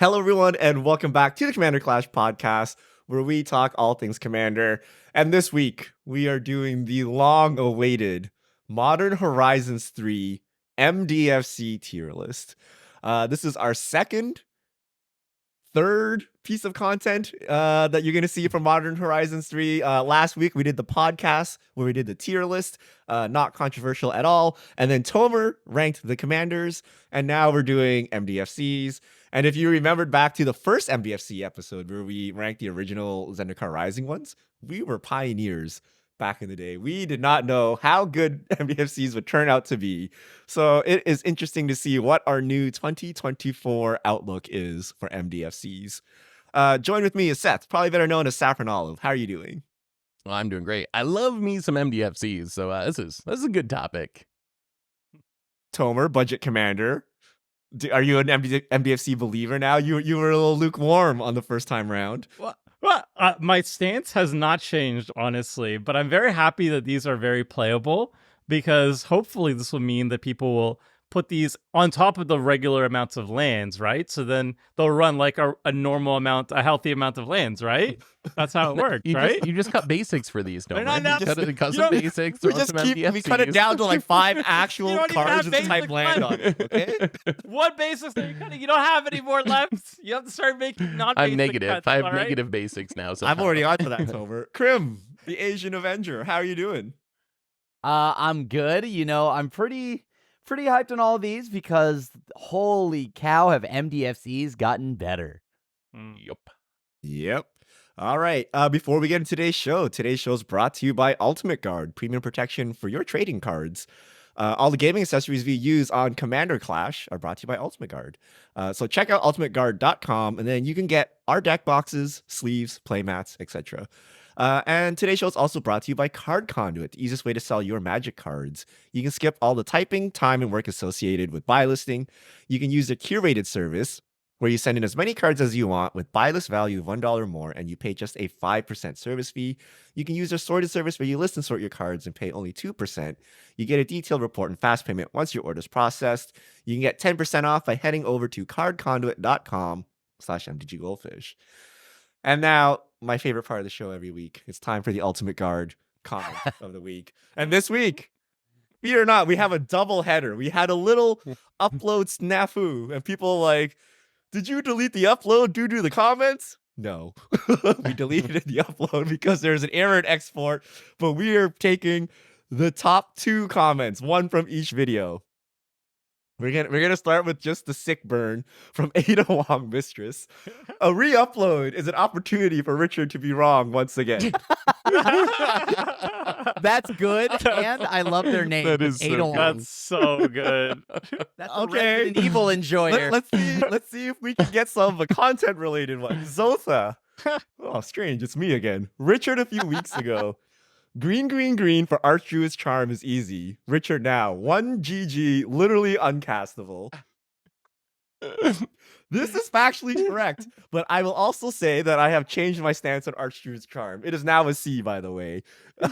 Hello, everyone, and welcome back to the Commander Clash podcast, where we talk all things Commander. And this week, we are doing the long-awaited Modern Horizons 3 MDFC tier list. This is our third piece of content that you're going to see from Modern Horizons 3. Last week, we did the podcast where we did the tier list, not controversial at all. And then Tomer ranked the commanders, and now we're doing MDFCs. And if you remembered back to the first MDFC episode where we ranked the original Zendikar Rising ones, we were pioneers back in the day. We did not know how good MDFCs would turn out to be. So it is interesting to see what our new 2024 outlook is for MDFCs. Join with me is Seth, probably better known as Saffron Olive. How are you doing? Well, I'm doing great. I love me some MDFCs, so this is a good topic. Tomer, budget commander. Are you an MDFC believer now? You were a little lukewarm on the first time round. Well, my stance has not changed, honestly, but I'm very happy that these are very playable, because hopefully this will mean that people will put these on top of the regular amounts of lands, right? So then they'll run like a normal amount, a healthy amount of lands, right? That's how it works, right? You just cut basics for these, don't you? Just cut some basics. We cut it down to like 5 actual cards with type land on it. Okay? What basics are you cutting? You don't have any more left. You have to start making non-basic I'm negative. cuts, I have right? negative basics now. So I'm already on to that, Tomer. Krim, the Asian Avenger. How are you doing? I'm good. I'm pretty hyped on all these because holy cow, have MDFCs gotten better. Yep. All right. Before we get into today's show is brought to you by Ultimate Guard, premium protection for your trading cards. All the gaming accessories we use on Commander Clash are brought to you by Ultimate Guard. So check out ultimateguard.com, and then you can get our deck boxes, sleeves, playmats, etc. And today's show is also brought to you by Card Conduit, the easiest way to sell your Magic cards. You can skip all the typing, time, and work associated with buy listing. You can use the curated service, where you send in as many cards as you want with buy list value of $1 more, and you pay just a 5% service fee. You can use their sorted service where you list and sort your cards and pay only 2%. You get a detailed report and fast payment once your order is processed. You can get 10% off by heading over to cardconduit.com/MTGGoldfish. And now, my favorite part of the show every week. It's time for the Ultimate Guard comment of the week. And this week, fear or not, we have a double header. We had a little upload snafu, and people like, did you delete the upload due to the comments? No. We deleted the upload because there's an error in export, but we are taking the top 2 comments, one from each video. We're gonna start with just the sick burn from Ada Wong Mistress. A re-upload is an opportunity for Richard to be wrong once again. That's good, and I love their name. That is so Ada good. Wong. That's so good. That's Okay. a Resident Evil enjoyer. Let's see if we can get some of a content related one. Zotha. Oh, strange. It's me again. Richard a few weeks ago. Green for Archdruid's Charm is easy. Richard now. 1 GG, literally uncastable. This is factually correct, but I will also say that I have changed my stance on Archdruid's Charm. It is now a C, by the way. Oh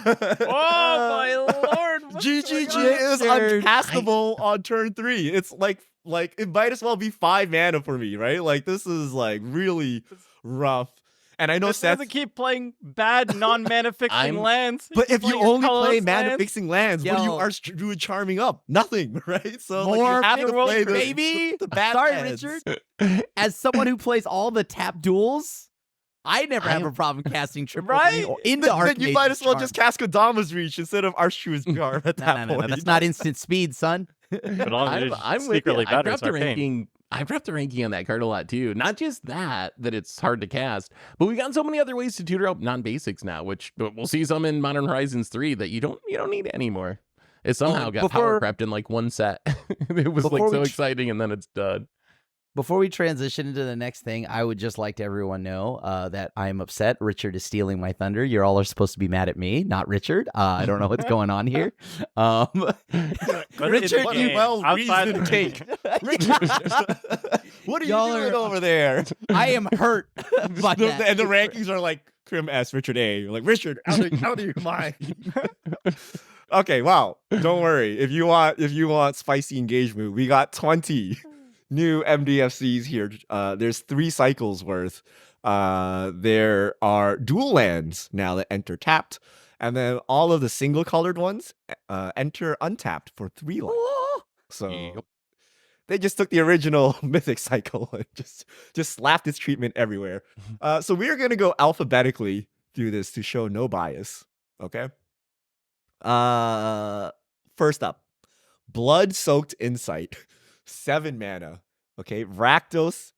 my lord! what's GGG going on? is uncastable on turn 3. It's like it might as well be 5 mana for me, right? Like this is like really rough. And I know This Seth doesn't keep playing bad non-mana fixing lands. But if you only play mana lands. fixing lands, what are you Archdruid charming up? Nothing, right? So More like, you have to play the, baby. the bad Sorry, lands. Richard. As someone who plays all the tap duels, I never have a problem casting triple Right? or into Then you might as well Archmage's just cast Kodama's Reach instead of Archdruid's Charm at that No, point. that's not instant speed, son. But I'm with you. secretly I better. dropped It's the arcane. ranking. I dropped the ranking on that card a lot too. Not just that it's hard to cast, but we got so many other ways to tutor out non-basics now, which we'll see some in Modern Horizons 3 that you don't need anymore. It somehow got power crept in like one set. It was like so exciting, and then it's done. Before we transition into the next thing, I would just like to everyone know that I am upset. Richard is stealing my thunder. You all are supposed to be mad at me, not Richard. I don't know what's going on here. Richard, you well-reasoned take. What are Y'all you doing are- over there? I am hurt by that. And the rankings are like Krim S, Richard A. You're like, Richard, out of your mind. Okay, wow. Don't worry. If you want spicy engagement, we got 20 new MDFCs here. There's 3 cycles worth. There are dual lands now that enter tapped, and then all of the single colored ones enter untapped for 3 life. So Yep. they just took the original Mythic cycle and just slapped its treatment everywhere. So we're gonna go alphabetically through this to show no bias. Okay. First up, Bloodsoaked Insight, 7 mana. Okay, Rakdos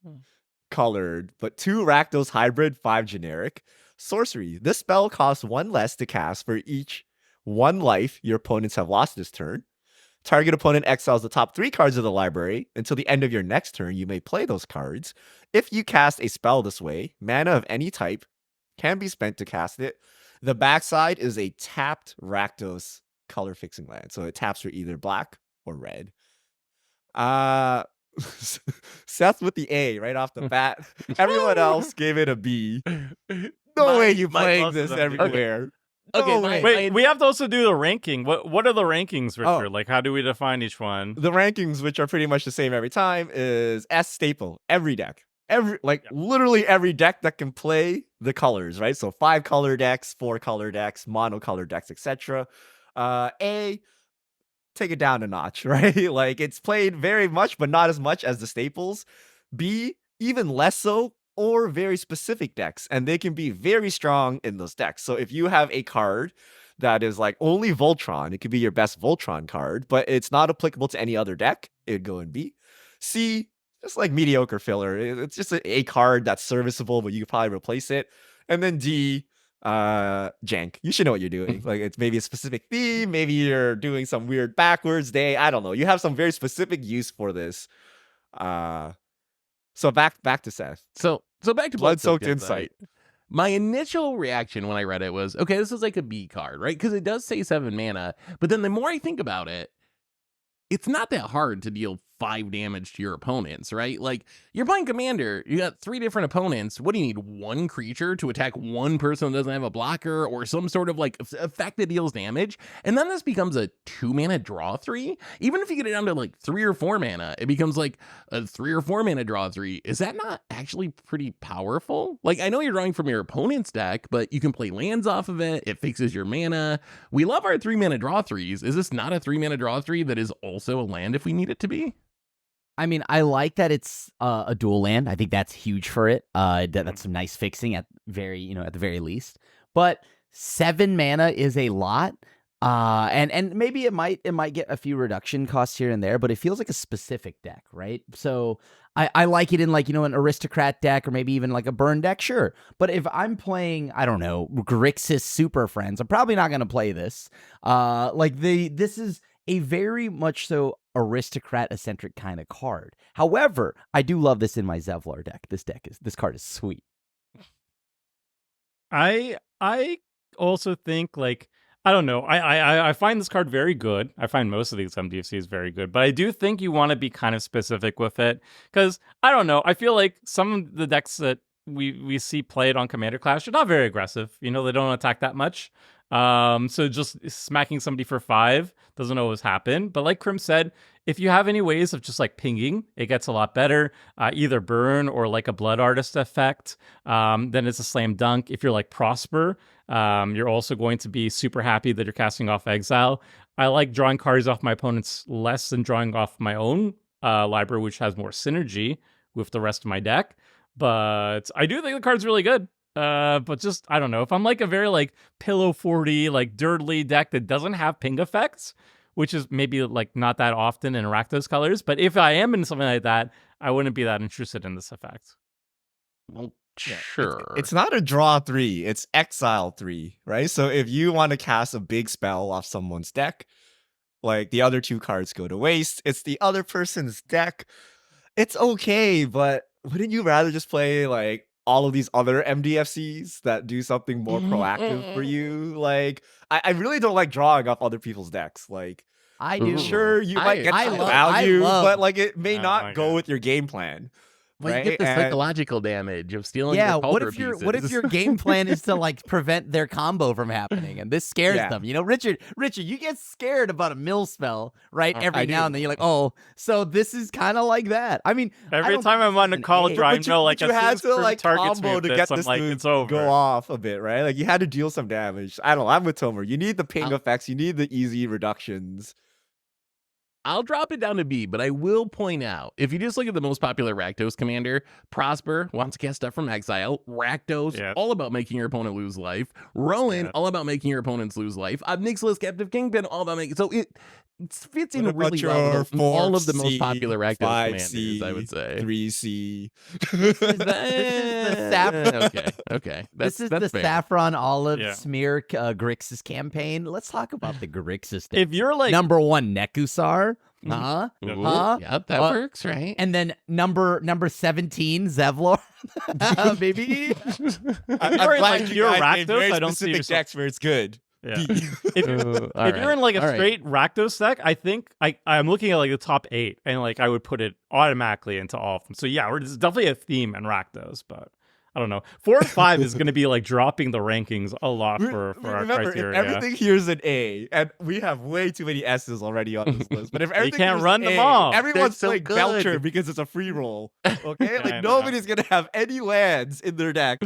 colored, but 2 Rakdos hybrid, 5 generic. Sorcery. This spell costs 1 less to cast for each 1 life your opponents have lost this turn. Target opponent exiles the top 3 cards of the library. Until the end of your next turn, you may play those cards. If you cast a spell this way, mana of any type can be spent to cast it. The backside is a tapped Rakdos color fixing land. So it taps for either black or red. Seth with the A right off the bat. Everyone else gave it a B. No way you playing this everywhere. Okay, No my- way. Wait, we have to also do the ranking. What are the rankings, Richard? Oh. Like, how do we define each one? The rankings, which are pretty much the same every time, is S staple. Every deck. Literally every deck that can play the colors, right? So 5 color decks, 4 color decks, monocolor decks, etc. A, take it down a notch, right? Like it's played very much, but not as much as the staples. B, even less so, or very specific decks, and they can be very strong in those decks. So if you have a card that is like only Voltron, it could be your best Voltron card, but it's not applicable to any other deck, it'd go in B. C, just like mediocre filler. It's just a card that's serviceable, but you could probably replace it. And then D, jank. You should know what you're doing. Like it's maybe a specific theme, maybe you're doing some weird backwards day. I don't know. You have some very specific use for this. So back to Seth. So back to Bloodsoaked Insight. My initial reaction when I read it was, okay, this is like a B card, right? Because it does say 7 mana. But then the more I think about it, it's not that hard to deal 5 damage to your opponents, right? Like, you're playing Commander, you got 3 different opponents. What do you need? 1 creature to attack 1 person that doesn't have a blocker or some sort of like effect that deals damage? And then this becomes a 2 mana draw 3. Even if you get it down to like 3 or 4 mana, it becomes like a 3 or 4 mana draw 3. Is that not actually pretty powerful? Like, I know you're drawing from your opponent's deck, but you can play lands off of it. It fixes your mana. We love our 3 mana draw 3s. Is this not a 3 mana draw 3 that is also a land if we need it to be? I mean, I like that it's a dual land. I think that's huge for it. That's some nice fixing at the very least. But 7 mana is a lot. And maybe it might get a few reduction costs here and there, but it feels like a specific deck, right? So I like it in like, an aristocrat deck or maybe even like a burn deck, sure. But if I'm playing, I don't know, Grixis Super Friends, I'm probably not going to play this. This is a very much so aristocrat-eccentric kind of card. However, I do love this in my Zevlar deck. This card is sweet. I also think, like, I don't know. I find this card very good. I find most of these MDFCs very good, but I do think you want to be kind of specific with it because I don't know. I feel like some of the decks that we see played on Commander Clash are not very aggressive. They don't attack that much. So just smacking somebody for 5 doesn't always happen. But like Krim said, if you have any ways of just like pinging, it gets a lot better. Either burn or like a Blood Artist effect, then it's a slam dunk. If you're like Prosper, you're also going to be super happy that you're casting off Exile. I like drawing cards off my opponents less than drawing off my own library, which has more synergy with the rest of my deck. But I do think the card's really good. But just, I don't know, if I'm like a very like Pillow 40, like Dirtly deck that doesn't have ping effects, which is maybe like not that often in Rakdos colors, but if I am in something like that, I wouldn't be that interested in this effect. Well, Yeah, sure. It's not a draw 3, it's exile 3, right? So if you want to cast a big spell off someone's deck, like the other 2 cards go to waste, it's the other person's deck. It's okay, but wouldn't you rather just play like all of these other MDFCs that do something more proactive for you? Like, I really don't like drawing off other people's decks. Like, I do. sure, you might get some I value, love- but like it may Oh not my go God. with your game plan. Well, you right? get the And- psychological damage of stealing Yeah, their what Pauper if your pieces. game plan is to like prevent their combo from happening, and this scares Yeah. them? You know, Richard, you get scared about a mill spell, right? Every I now do. and then you're like, oh, so this is kind of like that. I mean, I Every don't time think I'm on a an call A, drive, But no, like you as soon had as to Prim like targets me combo with to this, get I'm this like, to it's over. go off a bit, right? Like you had to deal some damage. I don't know. I'm with Tomer. You need the ping I'll- effects. You need the easy reductions. I'll drop it down to B, but I will point out, if you just look at the most popular Rakdos commander, Prosper wants to cast stuff from exile. Rakdos, Yeah. all about making your opponent lose life. Rowan, Yeah. all about making your opponents lose life. Nicholas, Captive Kingpin, all about making... So it fits in What about really well with all of the most 4C, popular Rakdos 5C, commanders, I would say. 3C. This is the saffron. Okay. This is that's the fair. saffron olive Yeah. smear Grixis campaign. Let's talk about the Grixis. If you're like, number 1, Nekusar, huh? Ooh, Huh? Yep, that works, right? And then number 17, Zevlor, baby. I'm you're in, glad like, you your guys made Rakdos, very I don't see specific yourself- decks where it's good. yeah. If If you're in like a straight Rakdos deck, I think I'm looking at like the top 8, and like I would put it automatically into all of them. So yeah, there's definitely a theme in Rakdos, but I don't know. 4 and 5 is going to be like dropping the rankings a lot for our Remember, criteria. if everything here's an A, and we have way too many S's already on this list, but if everything can't here's run an them A, all. everyone's They're so playing good. Belcher because it's a free roll. Okay, I like know. nobody's gonna have any lands in their deck.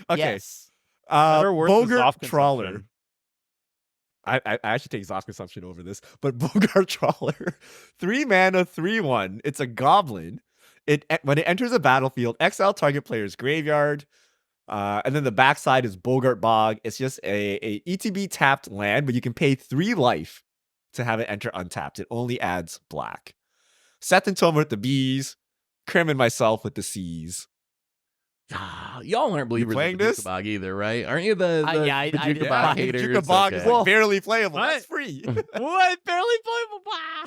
Okay, Yes. Better, worse is Boggart off Trawler. consumption. I should take Zosk Consumption over this, but Boggart Trawler, 3 mana, 3/1. It's a goblin. When it enters a battlefield, exile target player's graveyard, and then the backside is Boggart Bog. It's just a ETB tapped land, but you can pay 3 life to have it enter untapped. It only adds black. Seth and Tomer with the B's, Krim and myself with the C's. Y'all aren't believers playing of this? Bog either, right? Aren't you the yeah, I Bajuka did. Bog Yeah, haters? Bajuka Bog is Okay. like barely playable. What? That's free. What? Barely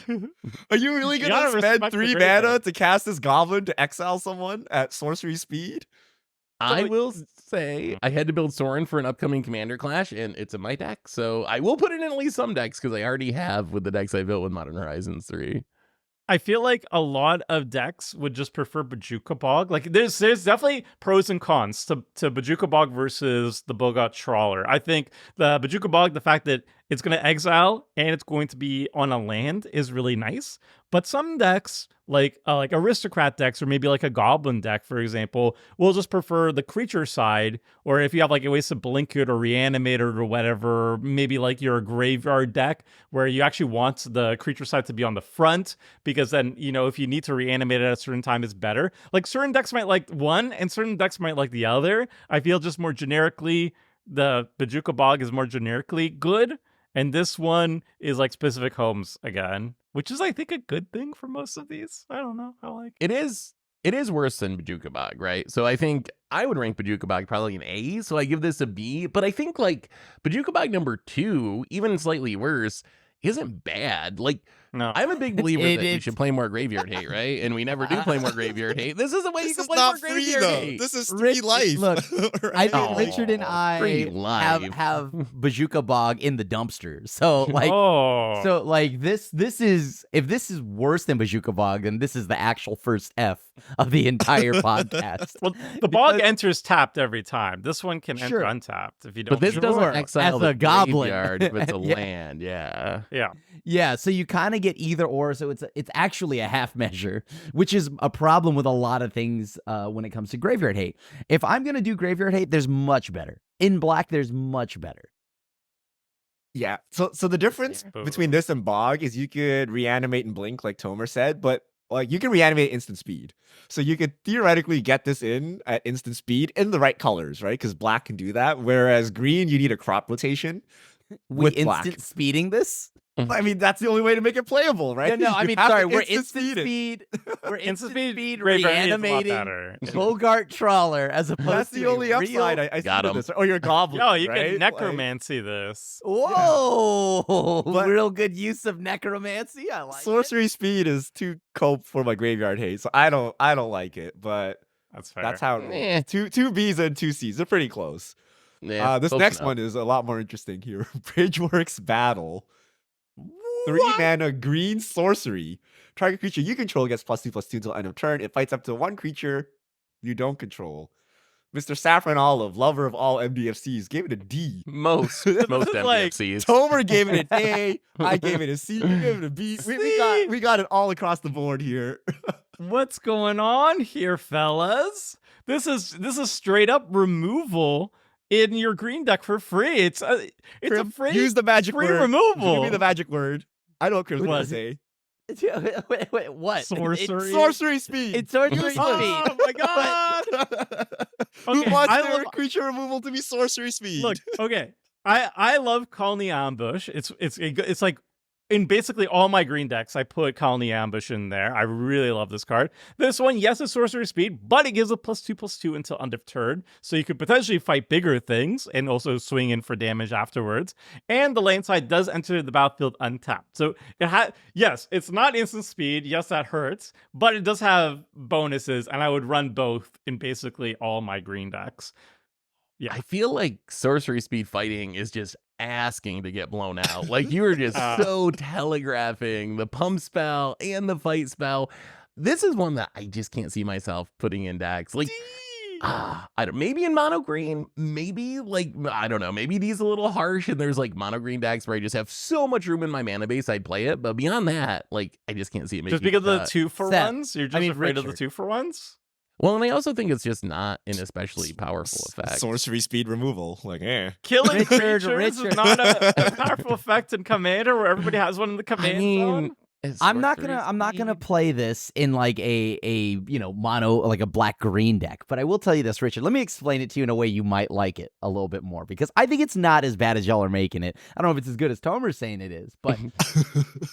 playable. Are you really You gonna gotta spend respect the 3 graveyard. mana to cast this goblin to exile someone at sorcery speed? I like- will say I had to build Sorin for an upcoming Commander Clash, and it's in my deck, so I will put it in at least some decks because I already have with the decks I built with Modern Horizons 3. I feel like a lot of decks would just prefer Bajuka Bog. Like there's definitely pros and cons to Bajuka Bog versus the Boggart Trawler. I think the Bajuka Bog, the fact that it's going to exile and it's going to be on a land is really nice. But some decks, like aristocrat decks or maybe like a goblin deck, for example, will just prefer the creature side. Or if you have like a ways to blink it or reanimate it or whatever, maybe like your graveyard deck where you actually want the creature side to be on the front because then, you know, if you need to reanimate it at a certain time, it's better. Like certain decks might like one and certain decks might like the other. I feel just more generically, the Bajuka Bog is more generically good. And this one is like specific homes again, which is, I think, a good thing for most of these. I don't know. I like It is worse than Bajuka Bog, right? So I think I would rank Bajuka Bog probably an A, so I give this a B. But I think like Bajuka Bog number 2, even slightly worse, isn't bad. Like no. I'm a big believer that we It's- should play more Graveyard Hate, right? And we never do play more Graveyard Hate. This is a way you This can is play not more free Graveyard though. Hate. This is 3 Rich- life. look, I think Oh, Richard and free I life. have Bajuka Bog in the dumpster. So like, oh. so like this is, if this is worse than Bajuka Bog, then this is the actual first F of the entire podcast. Well, the bog Because- enters tapped every time. This one can Sure. enter untapped if you don't. But this Sure. doesn't exile As the a goblin. graveyard if it's a Yeah. land. Yeah. Yeah. Yeah, so you kind of get either or, so it's actually a half measure, which is a problem with a lot of things when it comes to Graveyard Hate. If I'm gonna do Graveyard Hate, there's much better. In black, there's much better. Yeah. So the difference Yeah. between this and Bog is you could reanimate and blink, like Tomer said, but like you can reanimate instant speed. So you could theoretically get this in at instant speed in the right colors, right? Because black can do that. Whereas green, you need a crop rotation. We With instant black. speeding this? I mean, that's the only way to make it playable, right? No, I You mean, have to sorry, we're instant speed it. speed. We're Instant instant speed, speed Graveyard Hate is a lot reanimating better. Boggart Trawler as opposed That's to the a only upside real... I see Got to 'em. this. Or your goblin. Yo, you right? can Like- necromancy this. Whoa! But- Real good use of necromancy. I like it. Sorcery speed is too cope for my graveyard hate, so I don't like it. But That's fair. that's how it Eh. rolls. Two B's and 2 C's. They're pretty close. Yeah, This close next enough. one is a lot more interesting here. Bridgeworks Battle. 3 mana green sorcery. Target creature you control gets +2/+2 until end of turn. It fights up to one creature you don't control. Mr. Saffron Olive, lover of all MDFCs, gave it a D. Most Like, MDFCs. Tomer gave it an A. I gave it a C. You gave it a B. We got it all across the board here. What's going on here, fellas? This is straight up removal in your green deck for free. It's a free Use the magic free word. removal. Give me the magic word. I know what Chris What? was going to say. Wait, what? Sorcery. Sorcery speed. It's sorcery speed. Oh my god! Who Okay, wants I their love- creature removal to be sorcery speed? Look, okay. I love Colony Ambush. It's like in basically all my green decks, I put Colony Ambush in there. I really love this card. This one, yes, it's sorcery speed, but it gives a +2/+2 until end of turn, so you could potentially fight bigger things and also swing in for damage afterwards. And the lane side does enter the battlefield untapped. So yes, it's not instant speed. Yes, that hurts, but it does have bonuses, and I would run both in basically all my green decks. Yeah. I feel like sorcery speed fighting is just asking to get blown out. Like you were just so telegraphing the pump spell and the fight spell. This is one that I just can't see myself putting in decks. Like, I don't. Maybe in mono green. Maybe like I don't know. Maybe these a little harsh. And there's like mono green decks where I just have so much room in my mana base, I'd play it. But beyond that, like I just can't see it. Just because of the 2-for-1s? You're just afraid of the Richard. 2-for-1s? Well, and I also think it's just not an especially powerful effect. Sorcery speed removal. Like, Killing Richard, creatures is Richard. not a powerful effect in Commander where everybody has one in the command zone. I'm not gonna play this in like a mono, like a black-green deck, but I will tell you this, Richard. Let me explain it to you in a way you might like it a little bit more, because I think it's not as bad as y'all are making it. I don't know if it's as good as Tomer's saying it is, but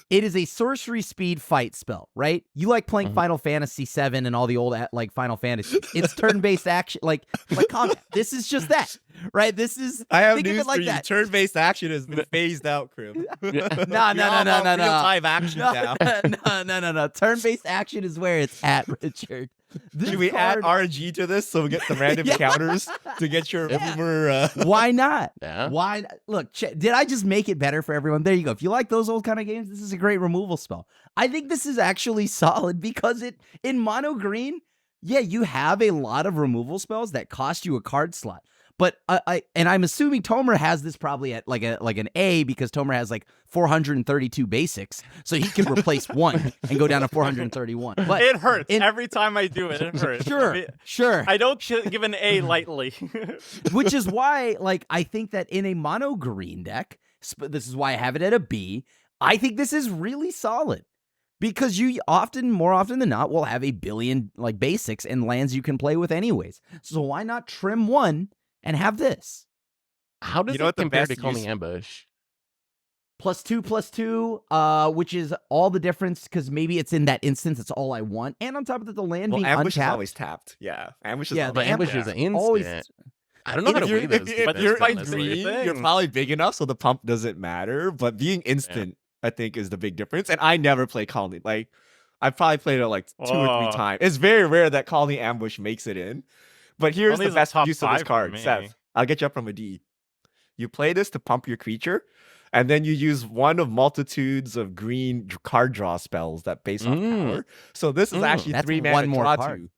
it is a sorcery speed fight spell, right? You like playing Final Fantasy VII and all the old like Final Fantasy. It's turn-based action, like combat. This is just that, right? This is I have think of news it like for you. that. Turn-based action has been phased out, Crib. No. Real-time action now. No. Turn-based action is where it's at, Richard. This Should we add card- RNG to this so we get the random counters to get your boomer? Why not? Yeah. Why? Look, did I just make it better for everyone? There you go. If you like those old kind of games, this is a great removal spell. I think this is actually solid because in mono green, yeah, you have a lot of removal spells that cost you a card slot. But I'm assuming Tomer has this probably at like an A, because Tomer has like 432 basics, so he can replace one and go down to 431. But It hurts. Every time I do it, it hurts. Sure. I don't give an A lightly. Which is why, like, I think that in a mono green deck, this is why I have it at a B. I think this is really solid because you more often than not, will have a billion like basics and lands you can play with anyways. So why not trim one and have this? How does You know it what the compare best to Calling use- Ambush? +2/+2, which is all the difference because maybe it's in that instance. It's all I want, and on top of that, the land Well, being ambush is untapped. always tapped. Yeah, ambush is Yeah, always But the Ambush tapped. is an instant. always- I don't know how to weigh those. If two you're things, like honestly. green, you're probably big enough, so the pump doesn't matter. But being instant, I think, is the big difference. And I never play Colony. Like, I've probably played it like 2 or 3 times. It's very rare that Colony Ambush makes it in. But here's Colony's the a best top use of this 5 for card, me. Seth. I'll get you up from a D. You play this to pump your creature, and then you use one of multitudes of green card draw spells that base off power. So this is actually That's 3 mana one more draw card. 2.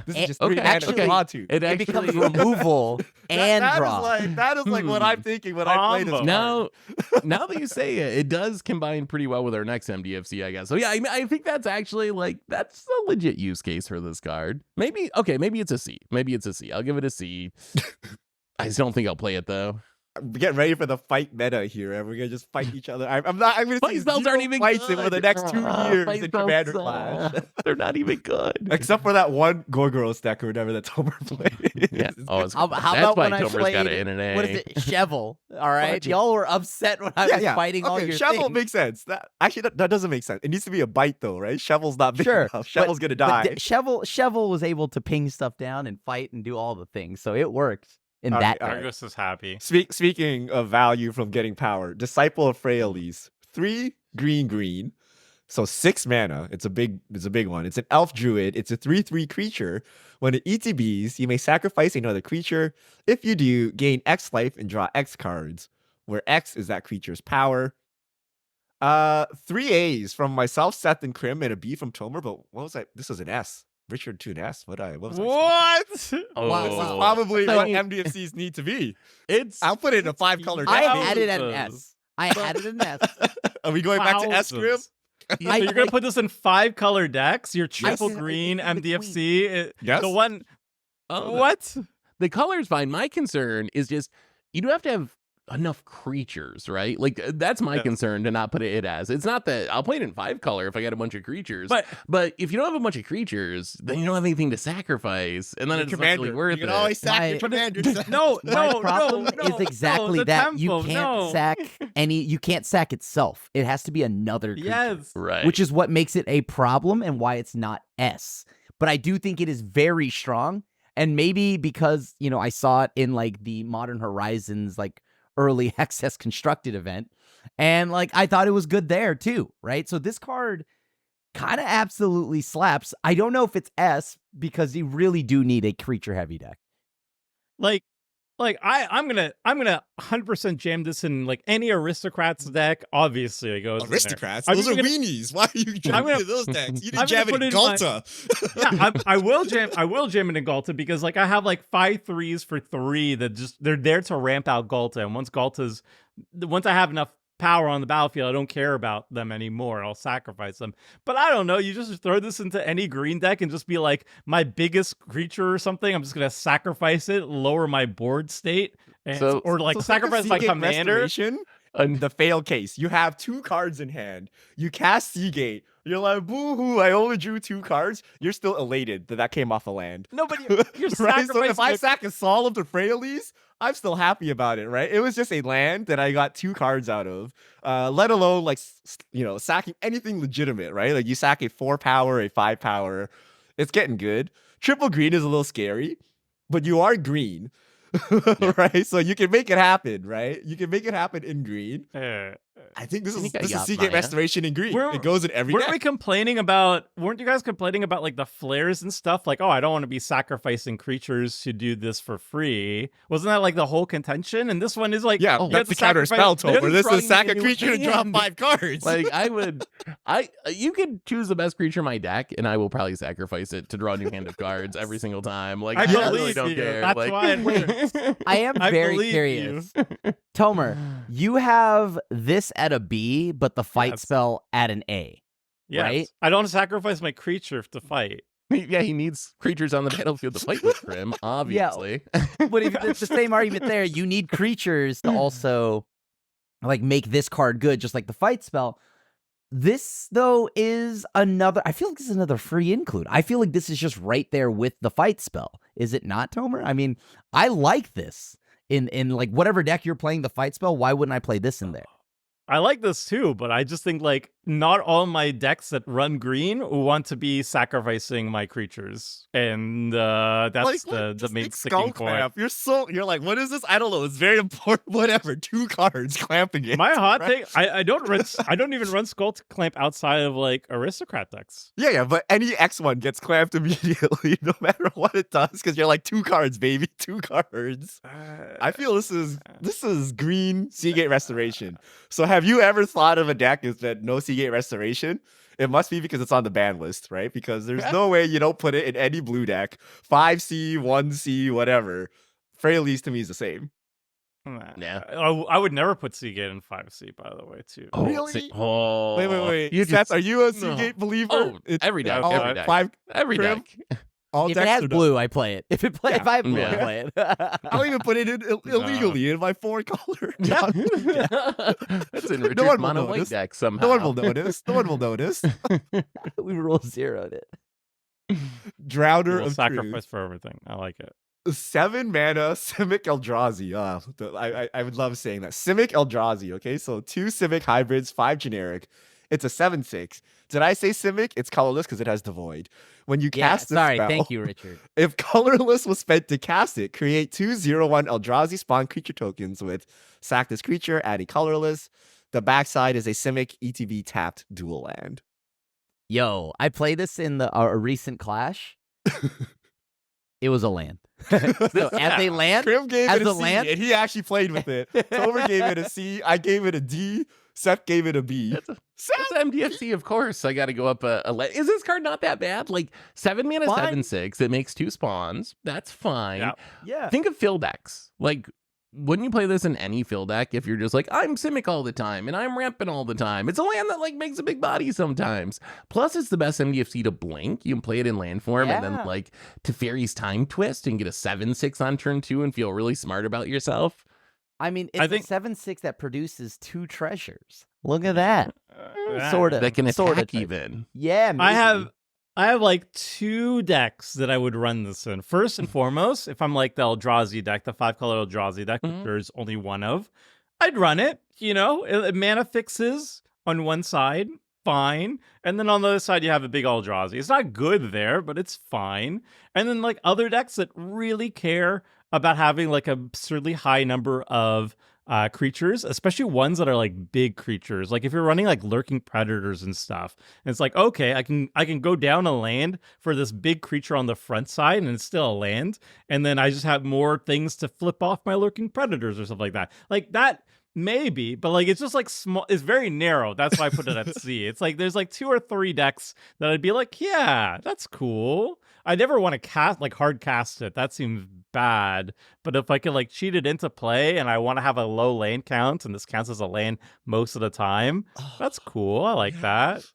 This is Eh, just 3 okay, mana okay. draw 2. It It becomes actually removal and that draw. That is like what I'm thinking when I play this. Combo. card. now that you say it, it does combine pretty well with our next MDFC, I guess. So yeah, I think that's actually like that's a legit use case for this card. Maybe it's a C. Maybe it's a C. I'll give it a C. I just don't think I'll play it though. Get ready for the fight meta here, and we're gonna just fight each other. I'm going to Fight see spells 0 aren't even fights good. over the next 2 years Fight in spells Commander suck. Clash. They're not even good. Except for that one Gorgoros deck or whatever that Tomer played. Yeah. Oh, it's, How that's about why when I Tomer's got played, it in an A. what is it, Chevel? All right, Budget. y'all were upset when I was fighting all your Shovel things. makes sense. That doesn't make sense. It needs to be a bite though, right? Shovel's not big Sure, enough. Shovel's gonna die. Chevel was able to ping stuff down and fight and do all the things, so it works in All that. right, all right. Argus is happy. Speaking of value from getting power, Disciple of Freyalise, 3 green, so 6 mana. It's a big one. It's an elf druid. It's a 3/3 creature. When it ETBs, you may sacrifice another creature. If you do, gain X life and draw X cards, where X is that creature's power. 3 A's from myself, Seth, and Krim, and a B from Tomer. But what was I? This was an S. Richard to an S. What was I? What? Wow, this is Oh. probably So- what MDFCs need to be. It's I'll put it in a 5-color I deck. had it at an Thousands. S. I had it at an S. Are we going back to S, Krim? Thousands. So you're gonna put this in 5-color decks? Your triple said green it's the MDFC, Yes. the one. Oh, What? the color's fine. My concern is just you do have to have enough creatures, right? Like that's my Yeah. concern to not put it as. It's not that I'll play it in 5-color if I got a bunch of creatures. But if you don't have a bunch of creatures, then you don't have anything to sacrifice, and then Your it's not really worth You it. can always sack My- your commander. no, My no, problem no, is exactly the that. You tempo, can't no. sack you can't sack itself. It has to be another creature. Yes. Right. Which is what makes it a problem and why it's not S. But I do think it is very strong. And maybe because, I saw it in like the Modern Horizons, like early access constructed event. And like, I thought it was good there too. Right. So this card kind of absolutely slaps. I don't know if it's S because you really do need a creature heavy deck. I'm gonna 100% jam this in like any aristocrats deck. Obviously, it goes in there. Aristocrats? I'm Those are gonna- weenies. Why are you jamming gonna- into those decks? You I'm didn't jam gonna it in put it in my- Galta. Yeah, I will jam it in Galta because like I have like 5 3s for 3 that they're there to ramp out Galta, and once I have enough power on the battlefield, I don't care about them anymore. I'll sacrifice them. But I don't know, you just throw this into any green deck and just be like my biggest creature or something. I'm just gonna sacrifice it, lower my board state, or like So sacrifice my Seagate commander. Restoration, the fail case. You have 2 cards in hand. You cast Seagate. You're like, boo-hoo, I only drew 2 cards. You're still elated that came off a land. No, but you're Right? So if I sacrificing. sack a Solemn to Freyalise, I'm still happy about it, right? It was just a land that I got 2 cards out of, let alone like, sacking anything legitimate, right? Like you sack a 4 power, a 5 power. It's getting good. Triple green is a little scary, but you are green, right? So you can make it happen, right? You can make it happen in green. I think this I is think I this is got Seagate Maya. Restoration in green. We're- It goes in every Weren't deck. you guys complaining about like the flares and stuff? Like, oh, I don't want to be sacrificing creatures to do this for free. Wasn't that like the whole contention? And this one is like, Yeah, you have that's to the counter sacrifice- spell, Tomer. This drawing is sack me a a new creature and drop hand. 5 cards. Like you could choose the best creature in my deck, and I will probably sacrifice it to draw a new hand of cards every single time. Like I I believe really don't you. care. That's like, why it I am I very believe curious. Tomer, you have this at a B, but the fight Yes. spell at an A. Yes. Right? I don't sacrifice my creature to fight. yeah, he needs creatures on the battlefield to fight with Grim, obviously. But if it's the same argument there, you need creatures to also like make this card good, just like the fight spell. This though is another. I feel like this is another free include. I feel like this is just right there with the fight spell. Is it not, Tomer? I mean, I like this in like whatever deck you're playing the fight spell. Why wouldn't I play this in there? I like this too, but I just think like not all my decks that run green want to be sacrificing my creatures, and that's the main sticking point. You're like, what is this? I don't know. It's very important. Whatever. 2 cards clamping it. My hot right? take: I don't even run Skull Clamp outside of like aristocrat decks. Yeah, but any X1 gets clamped immediately, no matter what it does, because you're like 2 cards, baby, 2 cards. I feel this is green Seagate Restoration. So have you ever thought of a deck that no Seagate Restoration? It must be because it's on the ban list, right? Because there's no way you don't put it in any blue deck. 5C, 1C, whatever. Freyalise to me is the same. Yeah. I would never put Seagate in 5C, by the way, too. Oh, Really? Oh, Wait. You Seth, just- are you a no. Seagate believer? Oh, every deck, all every deck. 5 every Grim? deck. all If decks it has are done. blue, I play it. If I have blue, Yeah. I play it. I'll even put it in illegally in my 4-color. That's in Richard's No one will mono white notice. deck somehow. No one will notice. No one will notice. We roll 0'd it. Drowner We'll of sacrifice Truth. for everything. I like it. 7 mana Simic Eldrazi. I would love saying that. Simic Eldrazi. Okay, so 2 Simic hybrids, 5 generic. It's a 7/6. Did I say Simic? It's colorless because it has the void. When you Yeah, cast this sorry. spell, Thank you, Richard. if colorless was spent to cast it, create 2/0/1 Eldrazi spawn creature tokens with sack this creature, adding colorless. The backside is a Simic ETB tapped dual land. Yo, I played this in a recent clash. It was a land. So as a land, Krim gave as it a a C, land- and he actually played with it. Tomer gave it a C. I gave it a D. Seth gave it a B. That's MDFC, of course. I got to go up is this card not that bad? Like 7 mana, Fine. 7/6. It makes 2 spawns. That's fine. Yeah. Yeah. Think of fill decks. Like, wouldn't you play this in any fill deck if you're just like, I'm Simic all the time and I'm ramping all the time? It's a land that like makes a big body sometimes. Plus, it's the best MDFC to blink. You can play it in land form and then like Teferi's Time Twist and get a 7/6 on turn 2 and feel really smart about yourself. I mean, it's I think- a 7/6 that produces 2 treasures. Look at that. Yeah. Sort of. That can Sorta attack type. even. Yeah, maybe. I have like 2 decks that I would run this in. First and foremost, if I'm like the Eldrazi deck, the 5-color Eldrazi deck, which there's only one of, I'd run it. You know, mana fixes on one side, fine. And then on the other side, you have a big Eldrazi. It's not good there, but it's fine. And then like other decks that really care about having like a absurdly high number of creatures, especially ones that are like big creatures. Like if you're running like lurking predators and stuff, and it's like, okay, I can go down a land for this big creature on the front side and it's still a land, and then I just have more things to flip off my lurking predators or something like that. Like that maybe, but like it's just like small, it's very narrow. That's why I put it at C. It's like there's like 2 or 3 decks that I'd be like, yeah, that's cool. I never want to hard cast it. That seems bad. But if I could like cheat it into play and I want to have a low lane count and this counts as a lane most of the time, that's cool. I like that.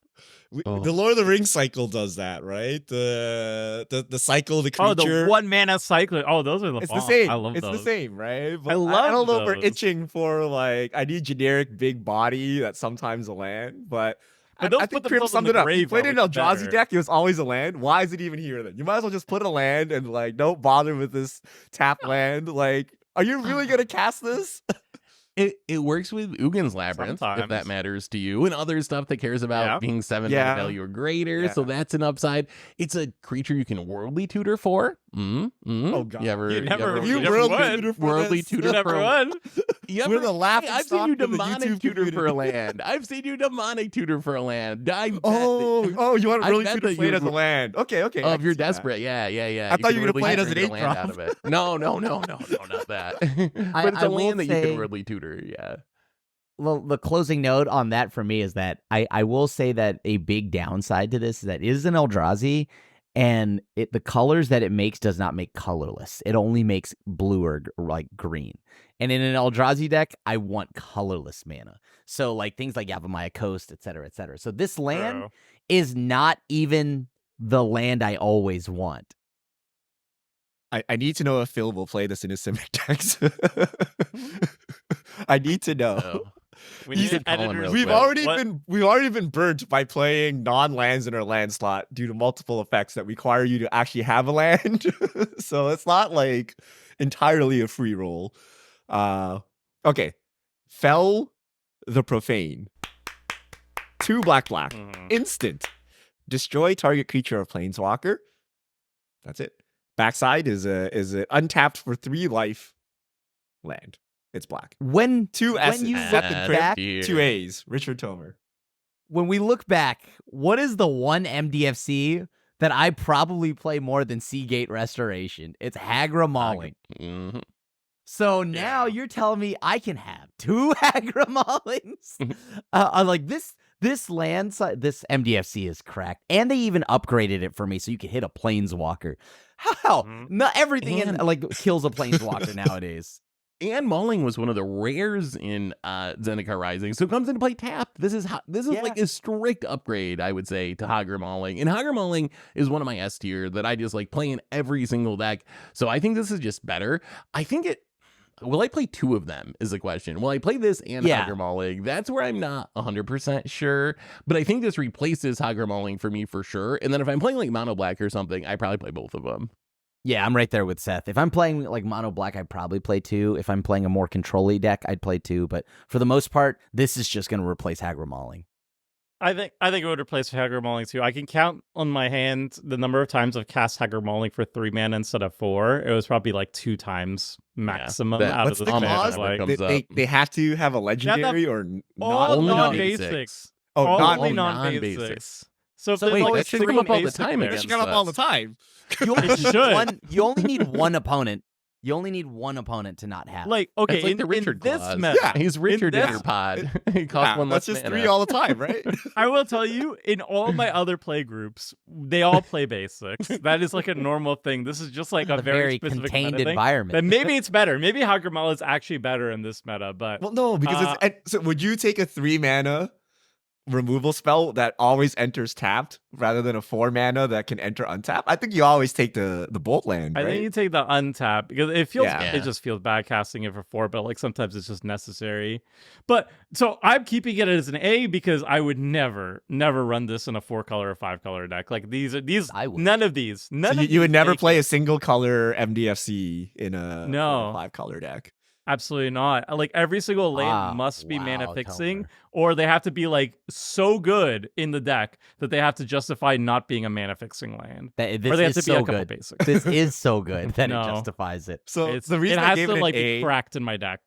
The Lord of the Rings cycle does that, right? The cycle, the creature. Oh, the 1 mana cycle. Oh, those are the It's bomb. the same. I love it's those. the same, right? But I love I don't know if we're those. itching for like I need generic big body that's sometimes a land, but those I put think Prim themselves in summed the it up. You grave played are in an Eldrazi better. deck, it was always a land. Why is it even here then? You might as well just put a land and like don't bother with this tap land. Like, are you really gonna cast this? It works with Ugin's Labyrinth, if that Sometimes. matters to you, and other stuff that cares about Yeah. being 7 Yeah. mana value or greater, Yeah. so that's an upside. It's a creature you can worldly tutor for. Oh, God. You ever, You never- If you never worldly would. tutor for Worldly this, tutor Never for won. We're the laughing I've seen you stock of the demonic YouTube tutor for a community. land. I've seen you demonic tutor for a land. I bet Oh, you want to I really bet tutor that play it you- as a land? Okay. I if can you're see that. desperate, yeah. I thought you were gonna could play it really as an tutor the 8 land drop. out of it. No, not that. But it's I a will land that you say- can worldly tutor. Yeah. Well, the closing note on that for me is that I will say that a big downside to this is that it is an Eldrazi, and the colors that it makes does not make colorless. It only makes blue or like green. And in an Eldrazi deck, I want colorless mana. So like things like Yavimaya Coast, et cetera, et cetera. So this land True. is not even the land I always want. I need to know if Phil will play this in his Simic decks. I need to know. So, We You need should call him editors. real We've quick. already been burnt by playing non-lands in our land slot due to multiple effects that require you to actually have a land. So it's not like entirely a free roll. Okay. Fell the Profane. 2 black. Mhm. Instant. Destroy target creature or planeswalker. That's it. Backside is a untapped for 3 life land. It's black. When 2 S's. you Seth look and Prim. back, 2 A's. Richard Tomer. when we look back, what is the one MDFC that I probably play more than Seagate Restoration? It's Hagra Mauling. Mhm. So now you're telling me I can have 2 Hagra Maulings? Like this land, this MDFC is cracked, and they even upgraded it for me so you can hit a planeswalker. How? Mhm. Not everything And- like kills a planeswalker nowadays. And Mauling was one of the rares in Zendikar Rising, so it comes into play tapped. This is Yeah. like a strict upgrade, I would say, to Hagra Mauling. And Hagra Mauling is one of my S tier that I just like play in every single deck. So I think this is just better. I think it. Will I play 2 of them is the question. Will I play this and Yeah. Hagra Mauling? That's where I'm not 100% sure. But I think this replaces Hagra Mauling for me for sure. And then if I'm playing like Mono Black or something, I probably play both of them. Yeah, I'm right there with Seth. If I'm playing like Mono Black, I'd probably play 2. If I'm playing a more control-y deck, I'd play 2. But for the most part, this is just going to replace Hagra Mauling. I think it would replace Hagra Mauling too. I can count on my hand the number of times I've cast Hagra Mauling for 3 mana instead of 4. It was probably like 2 times maximum that- out What's of the the span. clause? Like, Like, comes up. They have to have a legendary or not. all only non-basics. Oh, All not only non-basics. non-basics. So if So there's wait, only that should 3 come up all the basic time there- against Shut up all the us. time. You only, It should. you only need one opponent. You only need one opponent to not have. Like, okay, It's like in, the Richard in this clause. meta, Yeah. He's Richard in this- your pod. He costs one that's less just mana. 3 all the time, right? I will tell you, in all my other play groups, they all play basics. That is like a normal thing. This is just like a a very very specific contained meta thing. environment. But maybe it's better. Maybe Hagramala is actually better in this meta. But Well, no, because so would you take a 3 mana removal spell that always enters tapped rather than a 4 mana that can enter untapped? I think you always take the bolt land, I right? think you take the untap because it feels Yeah. it just feels bad casting it for 4, but like sometimes it's just necessary. But so I'm keeping it as an A because I would never run this in a 4-color or 5-color deck. Like these I would. none of these. None So of you would these never make play it. a single color MDFC in a No. 5-color deck. Absolutely not. Like every single land Ah, must be mana wow, fixing, Tomer. or they have to be like so good in the deck that they have to justify not being a mana fixing land. This Or they have is to be a so couple good. basics. This is so good that No. it justifies it. So It's, the reason it I has gave to it an like A be cracked in my deck.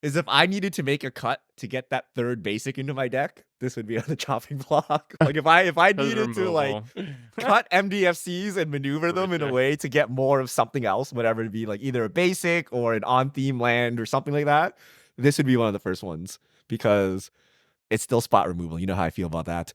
is if I needed to make a cut to get that 3rd basic into my deck, this would be on the chopping block. Like if I Because needed to like removal. cut MDFCs and maneuver them in a sure. way to get more of something else, whatever it be, like either a basic or an on-theme land or something like that, this would be one of the first ones because it's still spot removal. You know how I feel about that.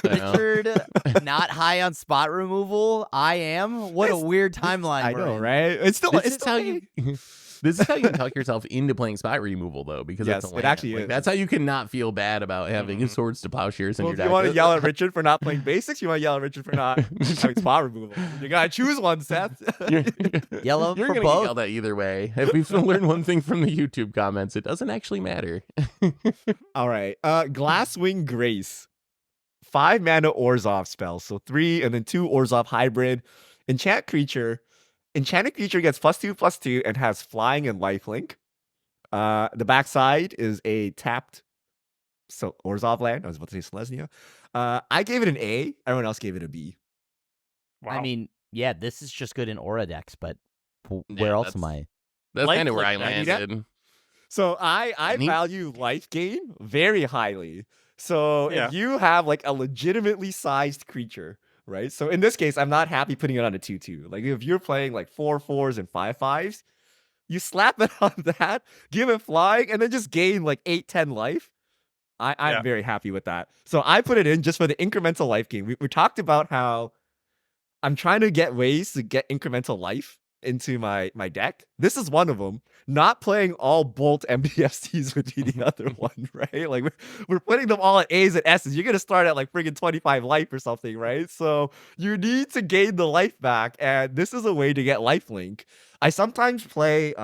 I know. Richard, not high on spot removal. I am. What a weird timeline. I we're know, in. right? It's still This it's is still how A. you. This is how you talk yourself into playing spot removal, though, because Yes, it's a it land. actually Like, is. that's how you cannot feel bad about having Mhm. swords to plowshares in Well, your do deck. you want to yell at Richard for not playing basics? You want to yell at Richard for not having spot removal? You gotta choose one, Seth. Yellow You're for gonna both. get yelled at either way. If we've learned one thing from the YouTube comments, it doesn't actually matter. All right. Glasswing Grace. 5 mana Orzhov spell. So 3 and then 2 Orzhov hybrid. Enchant creature. Enchanted creature gets +2/+2 and has flying and lifelink. The backside is a tapped Orzhov land. I was about to say Selesnya. I gave it an A. Everyone else gave it a B. Wow. I mean, yeah, this is just good in aura decks, but where Yeah, else am that's- I? That's Life kind of where I like that. You got- landed. So I Neat. value life gain very highly. So Yeah. if you have like a legitimately sized creature, right? So in this case, I'm not happy putting it on a 2/2. Like if you're playing like 4/4s and 5/5s, you slap it on that, give it flying, and then just gain like 8-10 life. I'm Yeah. very happy with that. So I put it in just for the incremental life gain. We talked about how I'm trying to get ways to get incremental life into my deck. This is one of them. Not playing all bolt MDFCs would be the other one, right? Like we're putting them all at A's and S's. You're gonna start at like friggin' 25 life or something, right? So you need to gain the life back, and this is a way to get lifelink. I sometimes play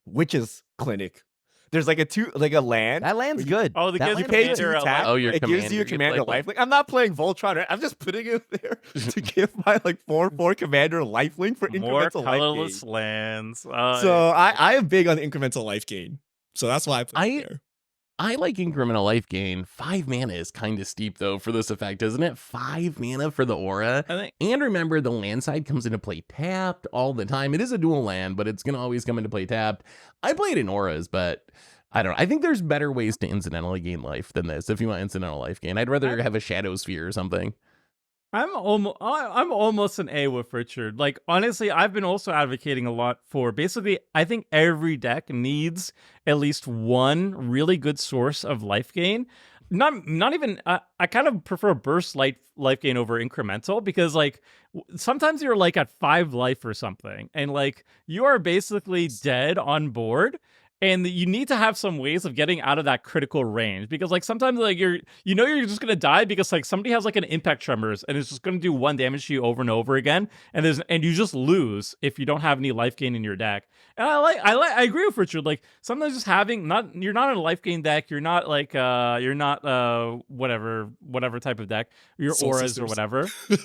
Witch's Clinic. There's like a land. That land's you- good. Oh, the that gives You you land's pay good. commander 2 a tap. Oh, your it gives you a commander commander gets lifelink. I'm not playing Voltron. Right? I'm just putting it there to give my like 4/4 commander lifelink for More incremental life colorless gain. lands. So I am big on incremental life gain. So that's why I put it there. I like incremental life gain. 5 mana is kind of steep, though, for this effect, isn't it? 5 mana for the aura. I think And remember, the land side comes into play tapped all the time. It is a dual land, but it's going to always come into play tapped. I played in auras, but I don't know. I think there's better ways to incidentally gain life than this if you want incidental life gain. I'd rather have a shadow sphere or something. I'm almost an A with Richard. Like honestly, I've been also advocating a lot for basically I think every deck needs at least one really good source of life gain. Not even I kind of prefer burst life gain over incremental because like sometimes you're like at 5 life or something and like you are basically dead on board. And you need to have some ways of getting out of that critical range because like sometimes like you're just gonna die because like somebody has like an impact tremors and it's just gonna do 1 damage to you over and over again and you just lose if you don't have any life gain in your deck. And I agree with Richard. Like sometimes just having you're not in a life gain deck. You're not like whatever type of deck. Your Soul auras Sisters. or whatever. You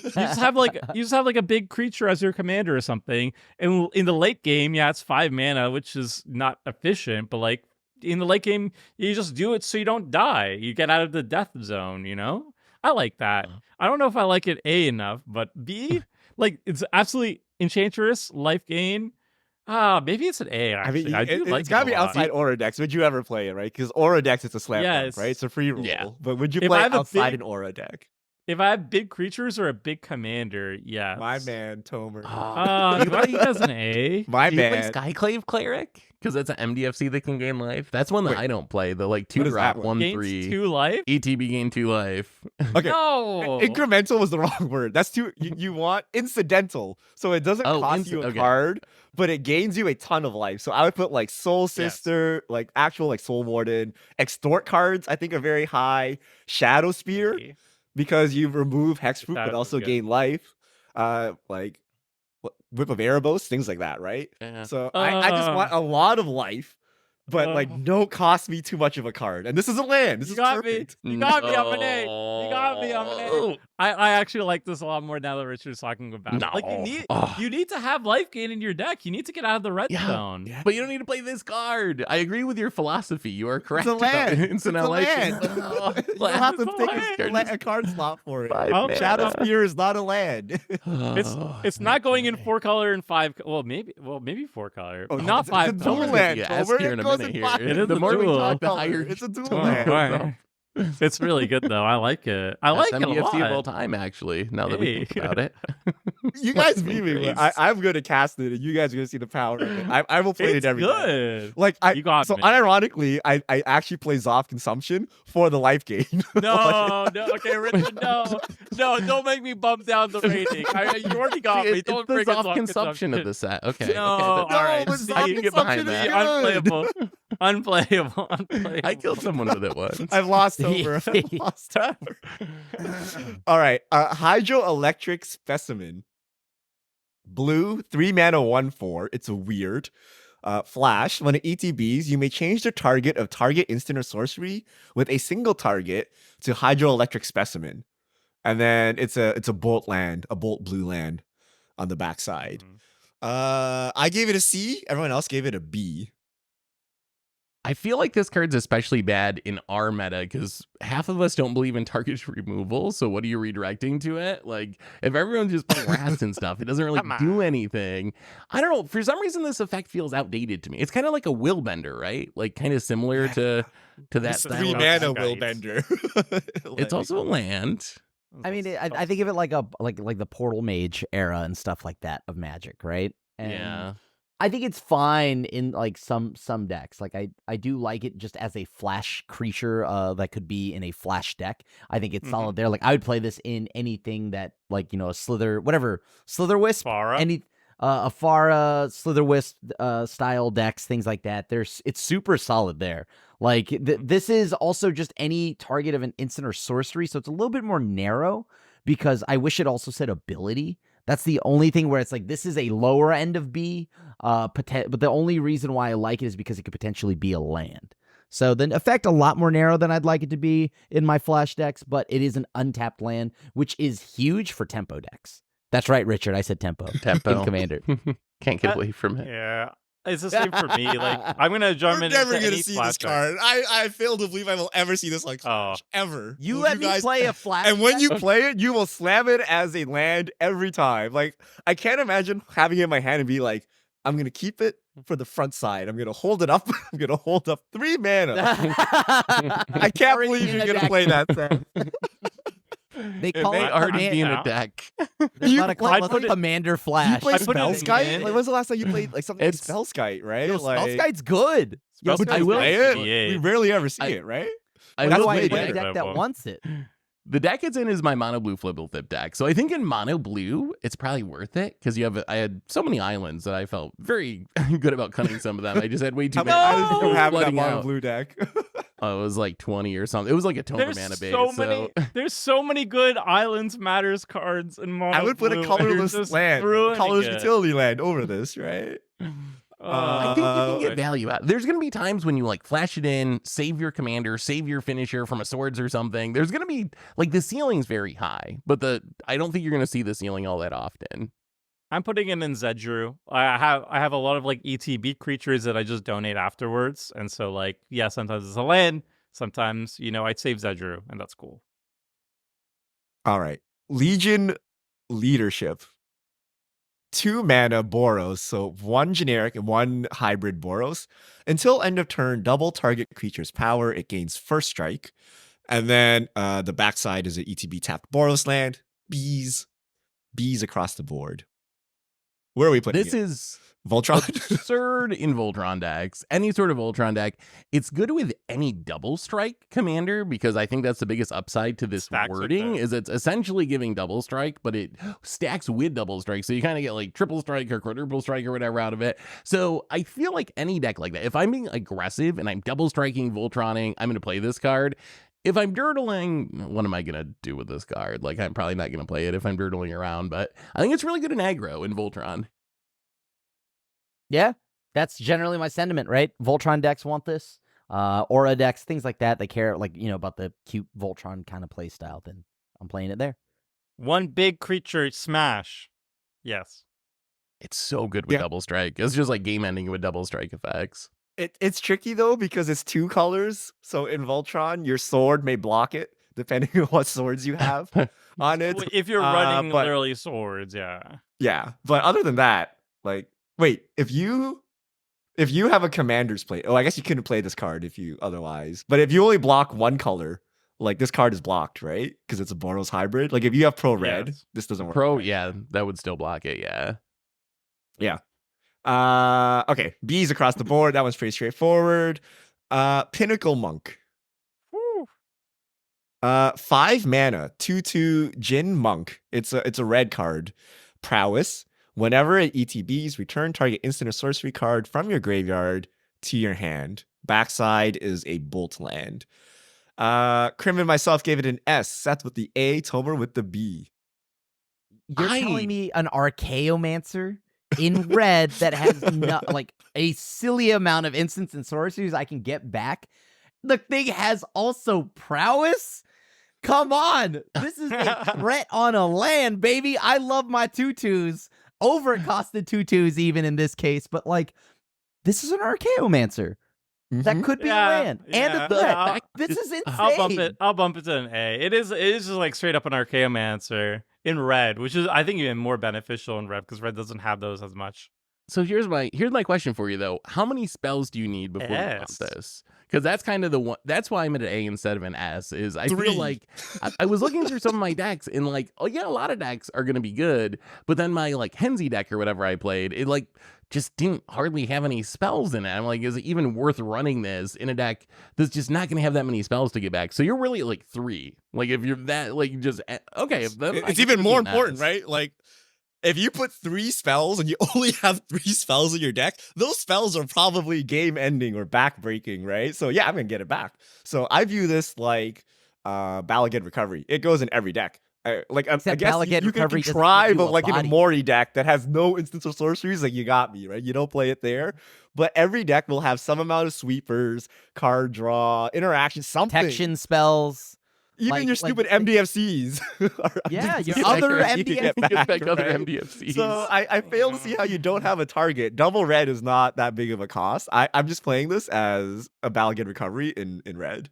just have like a big creature as your commander or something. And in the late game, yeah, it's 5 mana, which is not efficient. But like in the late game, you just do it so you don't die. You get out of the death zone, you know? I like that. I don't know if I like it A enough, but B, like it's absolutely Enchantress, life gain. Maybe it's an A, actually. I do like it's gotta it be a lot. outside Aura decks. Would you ever play it, right? Because Aura decks, it's a slam dunk, Yes. right? It's a free roll. Yeah. But would you If I play have a outside big- an Aura deck? If I have big creatures or a big commander, yes. My man, Tomer. Do I think that's an A? My Do you play man. Skyclave Cleric? Because that's an MDFC that can gain life. That's one that Wait, I don't play. The like what is that 2-drop one? 1/3 Gains 2 life? ETB gain 2 life. Okay. No. Incremental was the wrong word. That's too. You want incidental, so it doesn't cost you a okay. card, but it gains you a ton of life. So I would put like Soul Yes. Sister, like actual like Soul Warden, Extort cards. I think are very high. Shadow Spear, A. because you remove Hexproof but Shadow's also good. gain life. Like Whip of Erebos, things like that, right? Yeah. So I just want a lot of life, but like don't cost me too much of a card. And this is a land. This You is got perfect. me. You got me, I'm an A. You got me, I'm an A. No. I actually like this a lot more now that Richard's talking about it. Like No. you need to have life gain in your deck. You need to get out of the red Yeah. zone. Yeah. But you don't need to play this card. I agree with your philosophy. You are correct. It's a about land. It's instant a life. land. You don't have to It's a take land. a card slot for it. 5 Oh, mana. Shadow Spear is not a land. It's not going in 4 color and 5. Well, maybe 4 color. Oh, Not it's a 5 dual color. land. Yeah, Over here in it a goes minute in here. five. It is The a more we dual. talk, the Color. higher. It's a dual Oh, land. right. It's really good though. I like it. I like That's it a MDFC of all lot. time, actually. Now that we think Hey. about it, You guys Glasswing beat me. Grace. I'm going to cast it, and you guys are going to see the power of it. I will play It's it every day. good. Like You got so me. unironically, I actually play Zoff Consumption for the life gain. No, okay, Richard, no, don't make me bump down the rating. You already got See, me. it's Don't the bring us soft on consumption of the set. Okay, No, okay, all right. but see, Zoff I can get behind Consumption is that. good. Unplayable. I killed someone with it once. I've lost over. I've lost over. All right. Hydroelectric Specimen. Blue, 3 mana, 1/4. It's a weird. Flash. When it ETBs, you may change the target of target instant or sorcery with a single target to Hydroelectric Specimen. And then it's a bolt land, a bolt blue land on the backside. I gave it a C. Everyone else gave it a B. I feel like this card's especially bad in our meta because half of us don't believe in target removal. So what are you redirecting to it? Like, if everyone's just playing Rast and stuff, it doesn't really Come on. do anything. I don't know. For some reason, this effect feels outdated to me. It's kind of like a will bender, right? Like, kind of similar to that It's style. 3 of mana dice. will bender. It's also a land. I mean, I think of it like like the Portal Mage era and stuff like that of Magic, right? And Yeah. I think it's fine in like some decks. Like I do like it just as a flash creature that could be in a flash deck. I think it's solid there. Like I would play this in anything that like, a Slither, whatever, Slither Wisp, Farah? any a Farah, Slither Wisp style decks, things like that. It's super solid there. Like this is also just any target of an instant or sorcery, so it's a little bit more narrow because I wish it also said ability. That's the only thing where it's like this is a lower end of B, but the only reason why I like it is because it could potentially be a land. So the effect a lot more narrow than I'd like it to be in my flash decks, but it is an untapped land, which is huge for tempo decks. That's right, Richard. I said tempo. Tempo. In Commander. Can't get away from it. Yeah. It's the same for me. Like I'm gonna jump We're in. never into gonna any see flash this deck. card. I fail to believe I will ever see this on Clash. Ever. You Will let me guys- play a flash And when deck? you play it, you will slam it as a land every time. Like, I can't imagine having it in my hand and be like, I'm going to keep it for the front side. I'm going to hold it up. I'm going to hold up 3 mana. I can't Already believe in you're the going to deck. play that set. They It call may it already be in a now. deck. There's You not a play- call it Commander You Flash. play I put it in Spellskite? it. Like, when's the last time you played like something like It's- Spellskite, right? Yo, like, Spellskite's good. Yo, Spellskite's I will- play it. Yeah. We rarely ever see I- it, right? I That's That's will why way I play a better. deck that Level. wants it. The deck it's in is my mono blue Flibblethip deck. So I think in mono blue, it's probably worth it because I had so many islands that I felt very good about cutting some of them. I just had way too How many. many islands islands that do you were have in that flooding mono out. blue deck? Oh, it was like 20 or something. It was like a Tomer There's mana base. so many. There's so many good Islands Matters cards in Mono I would put a Blue, and you're colorless just land, ruining colorless it. utility land over this, right? I think you can get Uh, value out. There's going to be times when you like flash it in, save your commander, save your finisher from a swords or something. There's going to be like the ceiling's very high, but I don't think you're going to see the ceiling all that often. I'm putting it in Zedru. I have a lot of like ETB creatures that I just donate afterwards, and so like yeah, sometimes it's a land, sometimes I'd save Zedru, and that's cool. All right. Legion Leadership. 2 mana Boros, so 1 generic and 1 hybrid Boros. Until end of turn, double target creature's power. It gains first strike. And then the backside is an ETB tapped Boros land. Bees across the board. Where are we putting This it? is Voltron? absurd in Voltron decks. Any sort of Voltron deck. It's good with any double strike commander because I think that's the biggest upside to this Stacks with wording it. is it's essentially giving double strike, but it stacks with double strike. So you kind of get like triple strike or quadruple strike or whatever out of it. So I feel like any deck like that, if I'm being aggressive and I'm double striking, Voltroning, I'm going to play this card. If I'm dirtling, what am I going to do with this card? Like, I'm probably not going to play it if I'm dirtling around, but I think it's really good in aggro in Voltron. Yeah, that's generally my sentiment, right? Voltron decks want this. Aura decks, things like that. They care, like, about the cute Voltron kind of play style. Then I'm playing it there. One big creature smash. Yes. It's so good with Yeah. double strike. It's just like game ending with double strike effects. It's tricky though because it's 2 colors. So in Voltron, your sword may block it depending on what swords you have on it. If you're running but- literally swords, yeah. Yeah, but other than that, like, wait, if you have a commander's play, I guess you couldn't play this card if you otherwise. But if you only block one color, like this card is blocked, right? Because it's a Boros hybrid. Like if you have pro red, Yes. this doesn't work. Pro, yeah, that would still block it, yeah. Okay, bees across the board. That one's pretty straightforward. Pinnacle Monk. Whew. 5 mana, 2/2 Jin Monk. It's a red card. Prowess. Whenever it ETBs, return target instant or sorcery card from your graveyard to your hand. Backside is a bolt land. Crim and myself gave it an S. Seth with the A, Tomer with the B. You're telling me an Archaeomancer in red that has like a silly amount of instants and sorceries I can get back? The thing has also prowess? Come on. This is a threat on a land, baby. I love my 2/2s. Overcosted 2/2s even in this case, but like this is an Archaeomancer. That could be a land and a threat. This is insane. I'll bump it to an A. It is just like straight up an Archaeomancer in red, which is I think even more beneficial in red because red doesn't have those as much. So here's my question for you though. How many spells do you need before you bump this? Because that's kind of the one. That's why I'm at an A instead of an S. Is I 3. feel like I was looking through some of my decks and like, oh yeah, a lot of decks are gonna be good, but then my like Henzi deck or whatever I played, it like just didn't hardly have any spells in it. I'm like, is it even worth running this in a deck that's just not gonna have that many spells to get back? So you're really at like 3. Like if you're that like just okay, It's even more important, right? Like if you put 3 spells and you only have 3 spells in your deck, those spells are probably game ending or back breaking, right? So yeah, I'm gonna get it back. So I view this like Balagad Recovery. It goes in every deck. I guess Balagad you can Recovery doesn't contrive give you of a like an body. Amori deck that has no instants or sorceries, like you got me, right? You don't play it there. But every deck will have some amount of sweepers, card draw, interaction, something. Protection spells. Even your stupid MDFCs. Yeah, your you other can get MDFCs. get back other right? MDFCs. So I fail to see how you don't have a target. Double red is not that big of a cost. I'm just playing this as a Balagad Recovery in red.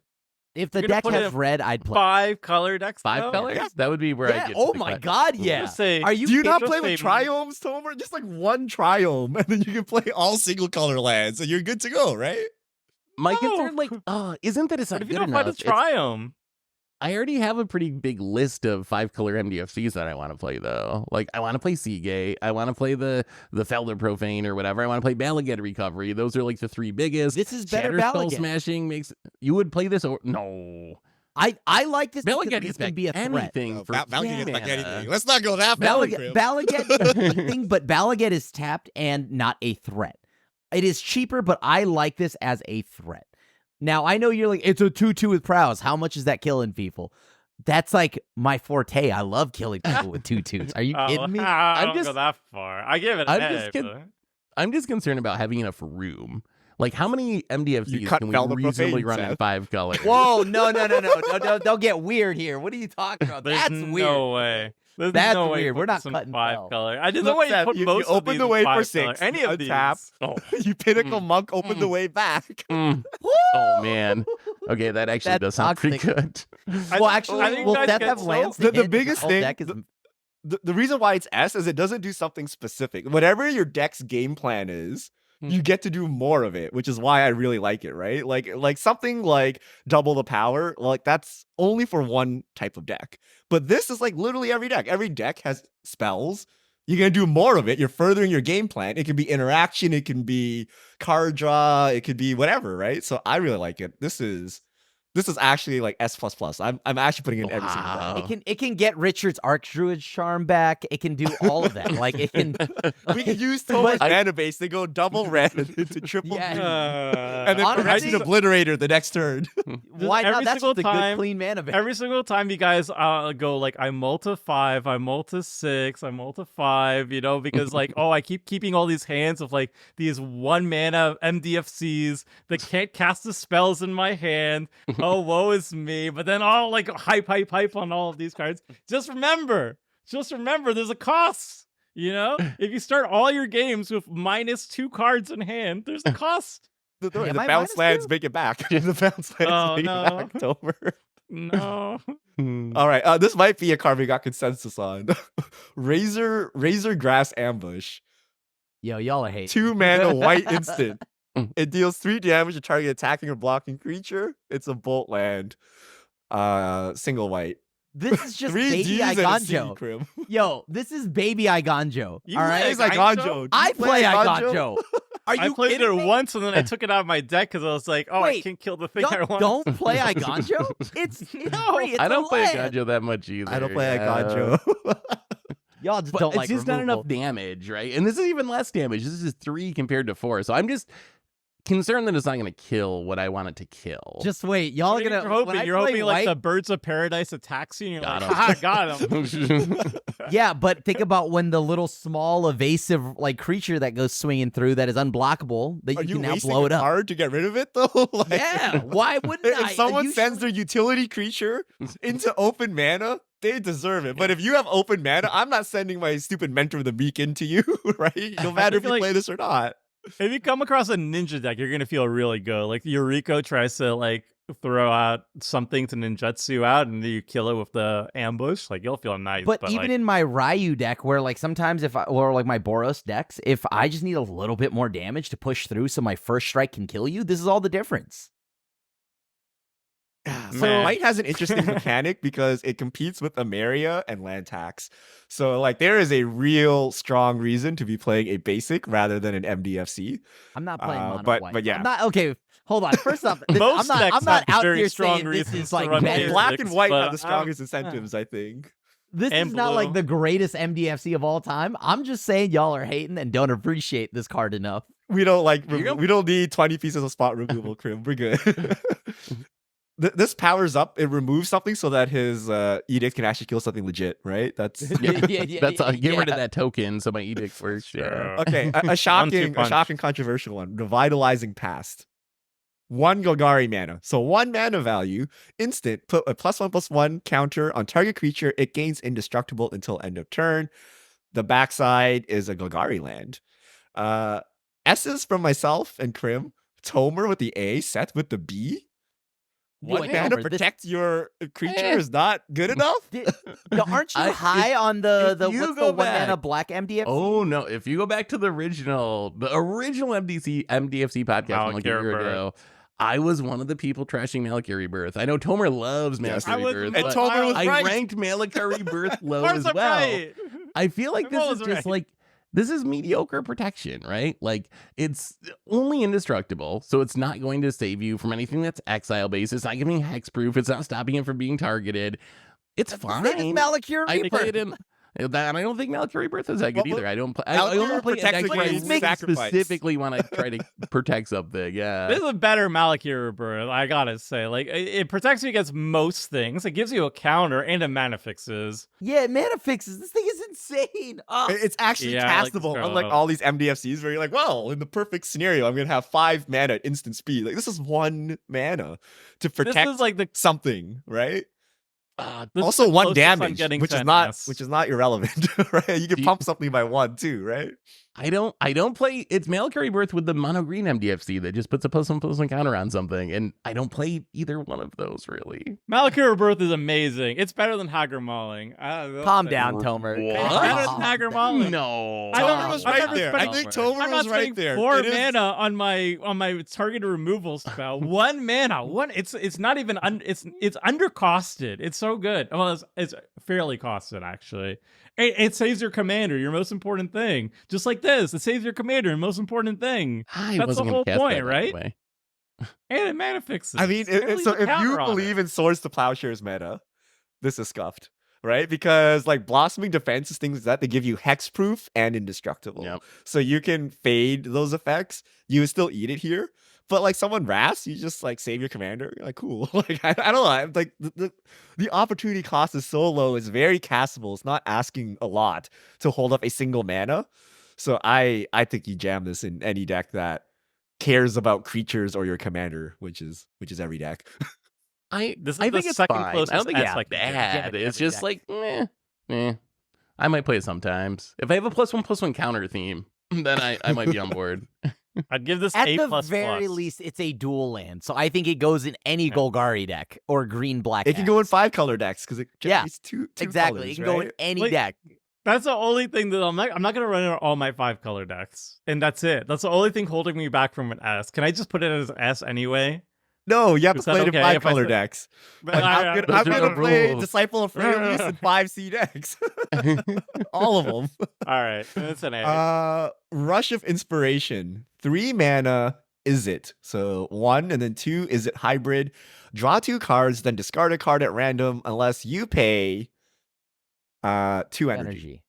If the You're gonna deck put has in red, I'd play. 5 color decks. 5 though? colors? Yeah. That would be where I Yeah. get. Oh to my the god, I'm yeah. gonna say- Are you Do you not kidding? play with triomes, Tomer? Just like one triome, and then you can play all single color lands, and you're good to go, right? My No. concern, like, isn't that it's What not if you good don't enough? find a It's- Triumph? I already have a pretty big list of 5 color MDFCs that I want to play though. Like I want to play Seagate, I want to play the Felder Profane or whatever. I want to play Balagad Recovery. Those are like the 3 biggest. This is better Shatterspell Balagad. Smashing makes you would play this or no. I like this because Balagad this is can be a threat. anything for Balagad mana. like anything. Let's not go that far. Balagad is anything, but Balagad is tapped and not a threat. It is cheaper, but I like this as a threat. Now, I know you're like, it's a 2/2 with prowess. How much is that killing people? That's like my forte. I love killing people with 2/2s. Are you kidding me? I don't just- go that far. I give it I'm an just A. kid- I'm just concerned about having enough room. Like how many MDFCs cut can we Felder reasonably Profane, run in Seth. 5 colors? Whoa, no, don't get weird here. What are you talking about? There's That's no weird. way. There's That's no way weird. We're putting not some cutting 5 Bell. color. I just Look, know why Seth, you put you most of open these the in way 5 for color. 6. Any you of these. untap. Oh. You Pinnacle Monk open the way back. Mm. Oh man. Okay, that actually That's does sound pretty good. I Well, think- actually, I think will you guys Seth get have so- lands? to The hit? biggest Whole thing- deck is- The reason why it's S is it doesn't do something specific. Whatever your deck's game plan is, you get to do more of it, which is why I really like it, right? Like something like double the power, like that's only for one type of deck. But this is like literally every deck. Every deck has spells. You're gonna do more of it. You're furthering your game plan. It can be interaction, it can be card draw, it could be whatever, right? So I really like it. This is actually like S++. I'm actually putting it in every single Wow. deck. It can get Richard's Archdruid charm back. It can do all of that. Like it can. We can use Tomer's I- mana base. They go double red into triple Yeah. green. And then honestly- Correcting Obliterator the next turn. Why not? every That's single just a good time- clean mana base. Every single time you guys go like I multi 5, I multi 6, I multi 5, you know, because like I keep keeping all these hands of like these 1 mana MDFCs that can't cast the spells in my hand. Oh, woe is me. But then I'll like hype on all of these cards. Just remember, there's a cost. You know, if you start all your games with -2 cards in hand, there's a cost. The Am I bounce -2? lands make it back. The bounce lands Oh, make no. it back, Tomer. No. All right, this might be a card we got consensus on. Razorgrass Ambush. Yo, y'all are hating. 2 mana white instant. It deals 3 damage to target attacking or blocking creature. It's a bolt land. Single white. This is just 3 baby Gs and a C, Iganjo. Crim. Yo, this is baby Iganjo. You All right, play It's like Iganjo? Iganjo. Do I you play Iganjo? Iganjo. Are you I played kidding it me? once and then I took it out of my deck because I was like, I Wait, can't kill the thing I Y'all want. don't play Iganjo? It's No, free. It's I a don't play land. Gajo that much either. I don't play Iganjo. Y'all just But don't it's like just not removal. enough damage, right? And this is even less damage. This is 3 compared to 4. So I'm just concerned that it's not going to kill what I want it to kill. Just wait, y'all What are are you gonna. hoping? when I You're play hoping like white, the Birds of Paradise attacks you and you're Got like, him. ha, got him. Yeah, but think about when the little small evasive like creature that goes swinging through that is unblockable that Are you you can now wasting blow a it up. card to get rid of it though? Like, Yeah, why wouldn't I? if someone You sends should- their utility creature into open mana, they deserve it. But if you have open mana, I'm not sending my stupid Mentor of the Meek into you, right? No matter if you feel like- play this or not. If you come across a ninja deck, you're gonna feel really good. Like Yuriko tries to like throw out something to ninjutsu out, and then you kill it with the ambush. Like you'll feel nice. But But even like, in my Ryu deck, where like sometimes or like my Boros decks, if I just need a little bit more damage to push through, so my first strike can kill you, this is all the difference. So Man. white has an interesting mechanic because it competes with Ameria and land tax. So like there is a real strong reason to be playing a basic rather than an MDFC. I'm not playing mono but white. yeah. I'm not okay. Hold on. First off, Most I'm decks not have out very here strong saying this reasons is to like run better. basic. Black and white but, have the strongest incentives, I think. This and is not like blue. the greatest MDFC of all time. I'm just saying y'all are hating and don't appreciate this card enough. We don't like You're gonna- we don't need 20 pieces of spot removal, Crim. We're good. This powers up. It removes something so that his edict can actually kill something legit, right? That's yeah, That's get rid yeah. of that token so my edict works. Yeah. okay. A shocking punch. controversial one. Revitalizing Past. 1 Golgari mana. So 1 mana value, instant, put a +1/+1 counter on target creature. It gains indestructible until end of turn. The backside is a Golgari land. S's from myself and Crim. Tomer with the A, Seth with the B. Wait, 1 Tomer, mana this- protect your creature Eh. is not good enough? Aren't you I- high on the if you what's go the 1 mana back- black MDFC? Oh no! If you go back to the original MDFC podcast from like a Malakir year ago, I was one of the people trashing Malakir Rebirth. I know Tomer loves Yes, Malakir I was- Rebirth, And but Tomer was I right. ranked Malakir Rebirth low Of as course I'm well. right. I feel like I'm this is always just right. like this is mediocre protection, right? Like it's only indestructible, so it's not going to save you from anything that's exile based. It's not giving hexproof. It's not stopping it from being targeted. It's fine. His name is Malakir I Reaper. played him. And I don't think Malakir Rebirth is that good Well, either. I don't play. I Malakir only play protects decks where I against sacrifice. specifically want to try to protect something. Yeah. This is a better Malakir Rebirth, I gotta say. Like, it protects you against most things. It gives you a counter and a mana fixes. Yeah, mana fixes. This thing is insane. Oh, It's actually Yeah, I like this castable, card a unlike lot. all these MDFCs where you're like, well, in the perfect scenario, I'm going to have 5 mana at instant speed. Like, this is 1 mana to This protect is like the something, right? this is Also the 1 closest I'm damage, getting which to is not NS. irrelevant, right? You can Do you- pump something by 1 too, right? I don't play. It's Malakari Birth with the mono green MDFC that just puts a +1/+1 counter on something, and I don't play either one of those really. Malakari Birth is amazing. It's better than Hagar Mauling. Calm down, Tomer. What? It's better than Hagar Mauling. No, I don't Tomer know. was I'm right not there. I spending- think Tomer I'm was not right spending there. 4 It is- mana on my targeted removal spell. 1 mana. It's not even it's undercosted. It's so good. Well, it's fairly costed actually. It saves your commander, your most important thing. Just like this, it saves your commander, your most important thing. I That's wasn't the gonna whole cast point, that right? anyway. And it mana fixes. I mean, so if you believe in Swords to Plowshares meta, this is scuffed, right? Because like Blossoming Defense is things that they give you hexproof and indestructible. Yep. So you can fade those effects. You would still eat it here. But like someone Ras, you just like save your commander. You're like, cool. Like I don't know. I'm like the opportunity cost is so low. It's very castable. It's not asking a lot to hold up a single mana. So I think you jam this in any deck that cares about creatures or your commander, which is every deck. This is I the think it's second fine. I closest don't think it's S I can get. bad. Yeah, It's every just deck. like, I might play it sometimes. If I have a +1/+1 counter theme, then I might be on board. I'd give this At A++. the very least, it's a dual land, so I think it goes in any Yeah. Golgari deck or green-black. It can go in decks. 5 color decks because it Yeah, generates two Exactly, colors, it can go in right? any Like- deck. That's the only thing that I'm not gonna run in all my 5 color decks, and that's it. That's the only thing holding me back from an S. Can I just put it as S anyway? No, you have to Is that play it in okay 5 if I color say- decks. But Like, I- I'm those are gonna the play rules. Disciple of Freyalise in 5C decks. All of them. all right, it's an A. Rush of Inspiration. 3 mana, is it? So 1 and then 2, is it hybrid? Draw 2 cards, then discard a card at random unless you pay 2 energy.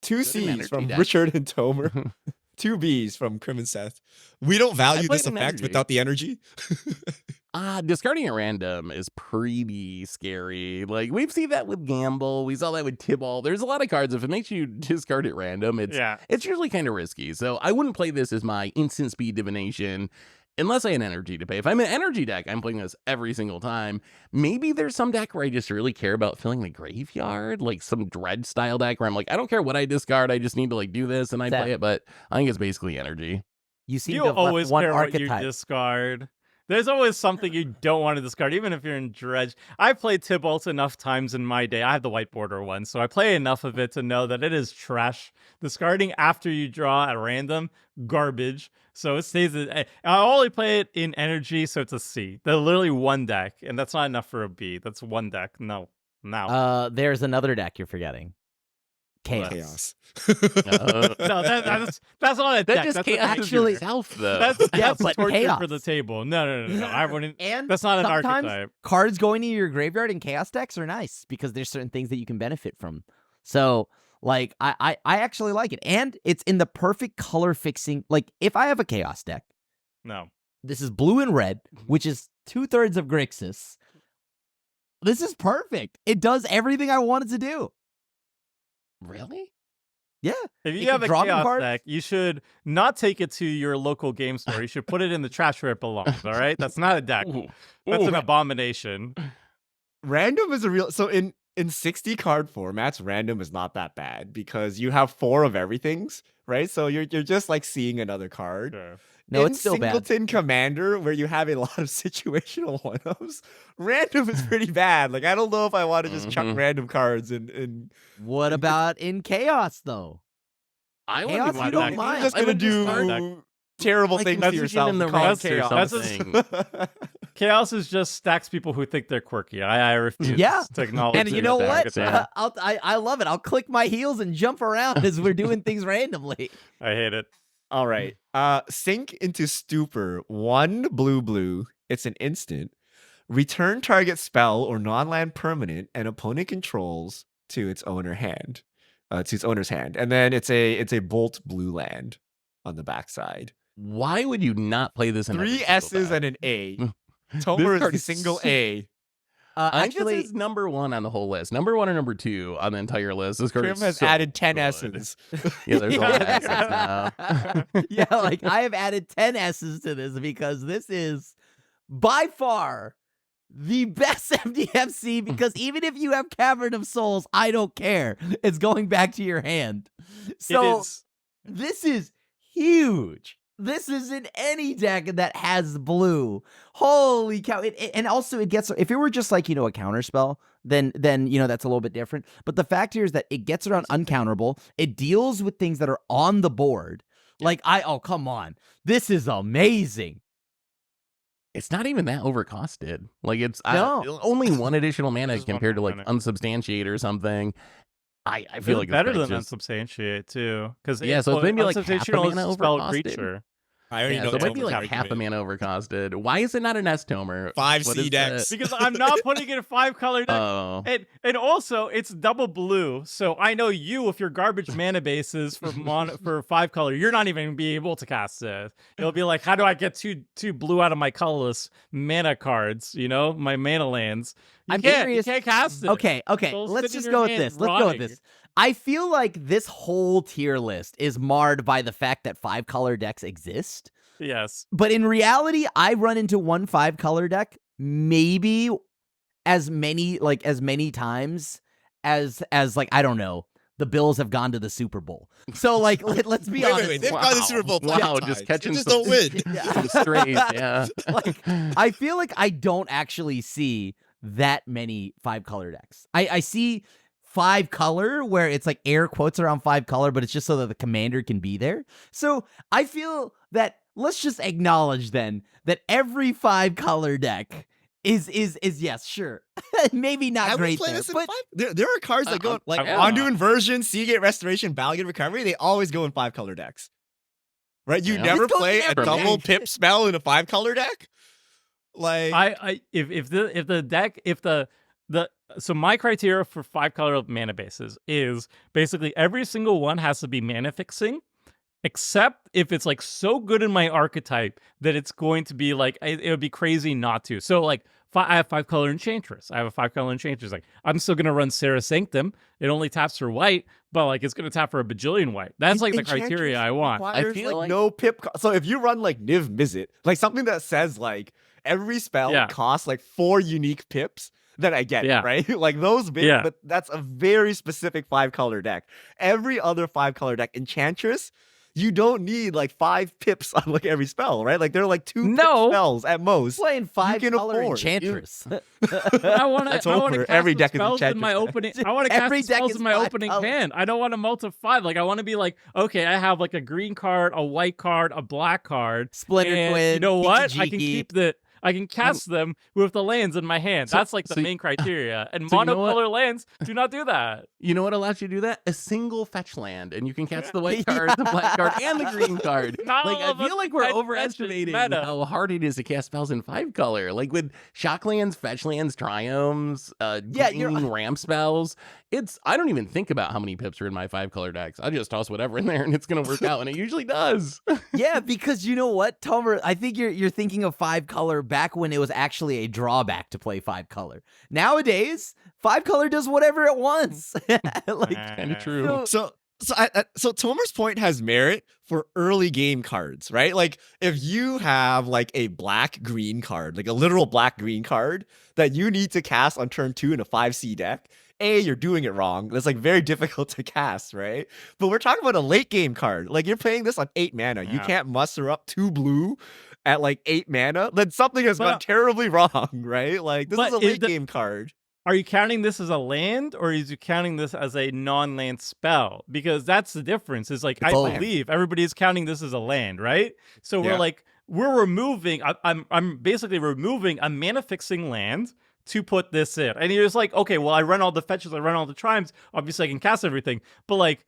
2 Good C's energy from deck. Richard and Tomer. 2 B's from Krim and Seth. We don't value played this an effect energy. without the energy. Discarding at random is pretty scary. Like, we've seen that with Gamble. We saw that with Tibalt. There's a lot of cards. If it makes you discard at random, it's usually kind of risky. So I wouldn't play this as my instant speed divination unless I had energy to pay. If I'm an energy deck, I'm playing this every single time. Maybe there's some deck where I just really care about filling the graveyard, like some Dread style deck where I'm like, I don't care what I discard. I just need to like do this and I play it. But I think it's basically energy. You seem You to have always left one care what you archetype. discard. There's always something you don't want to discard, even if you're in Dredge. I played Tibalt enough times in my day. I have the white border one, so I play enough of it to know that it is trash. Discarding after you draw at random, garbage. So it stays. I only play it in energy, so it's a C. They're literally one deck, and that's not enough for a B. That's one deck. No. Now. There's another deck you're forgetting. Chaos. No, that's not a That deck. just That's chaos an actually- itself, though. That's but torture chaos. for the table. No. I wouldn't. And That's not an sometimes archetype. cards going to your graveyard in chaos decks are nice because there's certain things that you can benefit from. So, like, I actually like it. And it's in the perfect color fixing. Like, if I have a chaos deck, No. this is blue and red, which is 2/3 of Grixis. This is perfect. It does everything I want it to do. Really? Yeah. If It you can have a draw me chaos cards. deck, you should not take it to your local game store. You should put it in the trash where it belongs. All right, that's not a deck. Ooh. That's Ooh. an abomination. Random is a real. So in 60 card formats, random is not that bad because you have 4 of everything's, right? So you're just like seeing another card. Sure. No, in it's still bad. Singleton Commander, where you have a lot of situational one-ups, random is pretty bad. Like I don't know if I want to just chuck Mhm. random cards and What about in chaos, though? I Chaos, wouldn't you want don't that. mind. you're just I gonna would discard that. do terrible Like things to oxygen yourself. in the and call it rest or chaos. something. Chaos is just stacks people who think they're quirky. I refuse Yeah. to acknowledge. And you that know they're what? archetype. I love it. I'll click my heels and jump around as we're doing things randomly. I hate it. All right. Sink into Stupor. 1 blue. It's an instant. Return target spell or non-land permanent and opponent controls to its owner's hand. And then it's a bolt blue land on the backside. Why would you not play this in every 3 single S's deck? and an A. This Tomer card is a is single so- A. I think Actually, this is number 1 on the whole list. Number 1 or number 2 on the entire list. This card Krim is has so added 10 good. S's. Yeah, there's a lot of S's now. yeah, like I have added 10 S's to this because this is by far the best MDFC because even if you have Cavern of Souls, I don't care. It's going back to your hand. So this is huge. This is in any deck that has blue. Holy cow. And also it gets, if it were just like, a counter spell, then that's a little bit different. But the fact here is that it gets around uncounterable. It deals with things that are on the board. Like, oh, come on. This is amazing. It's not even that overcosted. Like, it's only one additional mana Just compared to one like mana. Unsubstantiate or something. I feel like better it's than just, Unsubstantiate too, because Yeah, so it's maybe like half a Unsubstantiate mana is spell overcosted. creature. I already Yeah, know so it might be Tomer's like half a argument. mana overcosted. Why is it not an S-Tomer? 5 What C is decks. Because I'm not putting it in 5-color deck. Oh. And also it's double blue, so I know you with your garbage mana bases for 5-color, you're not even gonna be able to cast it. It'll be like, how do I get two blue out of my colorless mana cards? My mana lands. You can't cast it. Okay. So Let's sit in just your go with hand this. Let's go with rotting. this. I feel like this whole tier list is marred by the fact that 5-color decks exist. Yes. But in reality, I run into one 5-color deck maybe as many times as like, I don't know, the Bills have gone to the Super Bowl. So like let's be honest. Wait. They've gone to the Super Bowl plenty Wow, of just times. catching They just some, don't win. some strays, yeah. Like, I feel like I don't actually see that many 5-color decks. I see 5-color where it's like air quotes around 5-color, but it's just so that the commander can be there. So I feel that let's just acknowledge then that every 5-color deck is yes, sure. Maybe not Have we great played there, this in but 5? There are cards that go like yeah. Ondu Inversion, Seagate Restoration, Battlegate Recovery. They always go in 5-color decks, right? You Yeah. never This goes play in a every double deck. pip spell in a 5-color deck. Like So my criteria for 5-color mana bases is basically every single one has to be mana fixing, except if it's like so good in my archetype that it's going to be like it would be crazy not to. So like I have 5-color Enchantress. I have a 5-color Enchantress. Like I'm still gonna run Serra Sanctum. It only taps for white, but like it's gonna tap for a bajillion white. That's like the criteria I want. Requires, feel like- no pip. So if you run like Niv Mizzet, like something that says like every spell costs like 4 unique pips, then I get it, right? Like those big, but that's a very specific 5-color deck. Every other 5-color deck, Enchantress, you don't need like 5 pips on like every spell, right? Like they're like 2 pip spells at most. playing 5-color afford. Enchantress. I want to cast every deck is spells in my Enchantress. opening. I want to cast Every the spells deck in my is opening 5 hand. I don't want to multi-5. Like I want to be like, okay, I have like a green card, a white card, a black card. Splinter and Twin. You know what? I Jiki-Jiki. can keep I can cast them with the lands in my hand. That's like the main criteria. And so you know monocolor lands do not do that. You know what allows you to do that? A single fetch land, and you can catch the white card, the black card, and the green card. Not Like all I of us feel like can we're catch fetches, overestimating meta. how hard it is to cast spells in 5-color. Like with shocklands, fetchlands, triomes, green ramp spells. I don't even think about how many pips are in my 5-color decks. I just toss whatever in there, and it's gonna work out, and it usually does. Yeah, because you know what, Tomer, I think you're thinking of 5-color back when it was actually a drawback to play 5-color. Nowadays, 5-color does whatever it wants. Like, Kind of true. So Tomer's point has merit for early game cards, right? Like if you have like a black-green card, like a literal black-green card that you need to cast on turn 2 in a 5C deck, you're doing it wrong. That's like very difficult to cast, right? But we're talking about a late game card. Like you're playing this on 8 mana. You can't muster up 2 blue at like 8 mana. Then something has gone terribly wrong, right? Like this is a late game card. Are you counting this as a land, or is you counting this as a non-land spell? Because that's the difference. Is like I believe everybody is counting this as a land, right? So we're removing. I'm basically removing a mana fixing land to put this in, and you're just like, okay, well, I run all the fetches, I run all the triumphs. Obviously, I can cast everything, but like.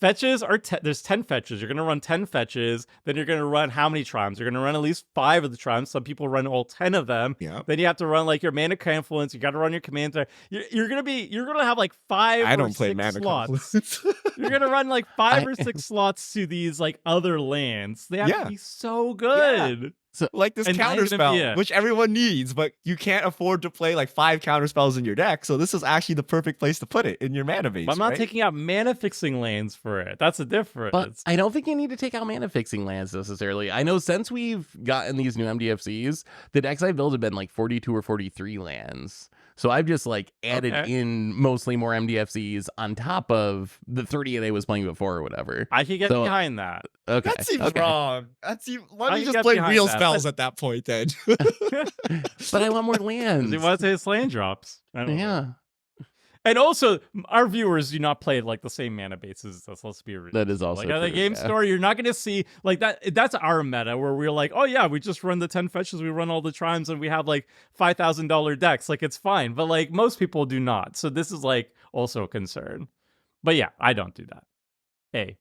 Fetches are there's 10 fetches. You're gonna run 10 fetches. Then you're gonna run how many triumphs? You're gonna run at least 5 of the triumphs. Some people run all 10 of them. Yeah. Then you have to run like your mana confluence. You got to run your commander. You're gonna have like 5 I or don't play 6 mana slots. confluence. You're gonna run like 5 or 6 slots to these like other lands. They have to be so good. like this And that's counter gonna be spell, it. which everyone needs, but you can't afford to play like 5 counter spells in your deck. So this is actually the perfect place to put it in your mana base. But I'm not right? taking out mana fixing lands for it. That's the difference. But I don't think you need to take out mana fixing lands necessarily. I know since we've gotten these new MDFCs, the decks I built have been like 42 or 43 lands. So I've just like added in mostly more MDFCs on top of the 38 I was playing before or whatever. I can get So- behind that. Okay. That seems okay. wrong. That seems. Why I don't you can just get play behind real that, spells at that point then? But I want more lands. He wants his land drops. I don't know. Yeah. And also, our viewers do not play like the same mana bases. Let's be real. That is also Like at the true, game yeah. store, you're not going to see like that. That's our meta where we're like, oh yeah, we just run the 10 fetches, we run all the triumphs, and we have like $5,000 decks. Like it's fine. But like most people do not. So this is like also a concern. But yeah, I don't do that. Hey.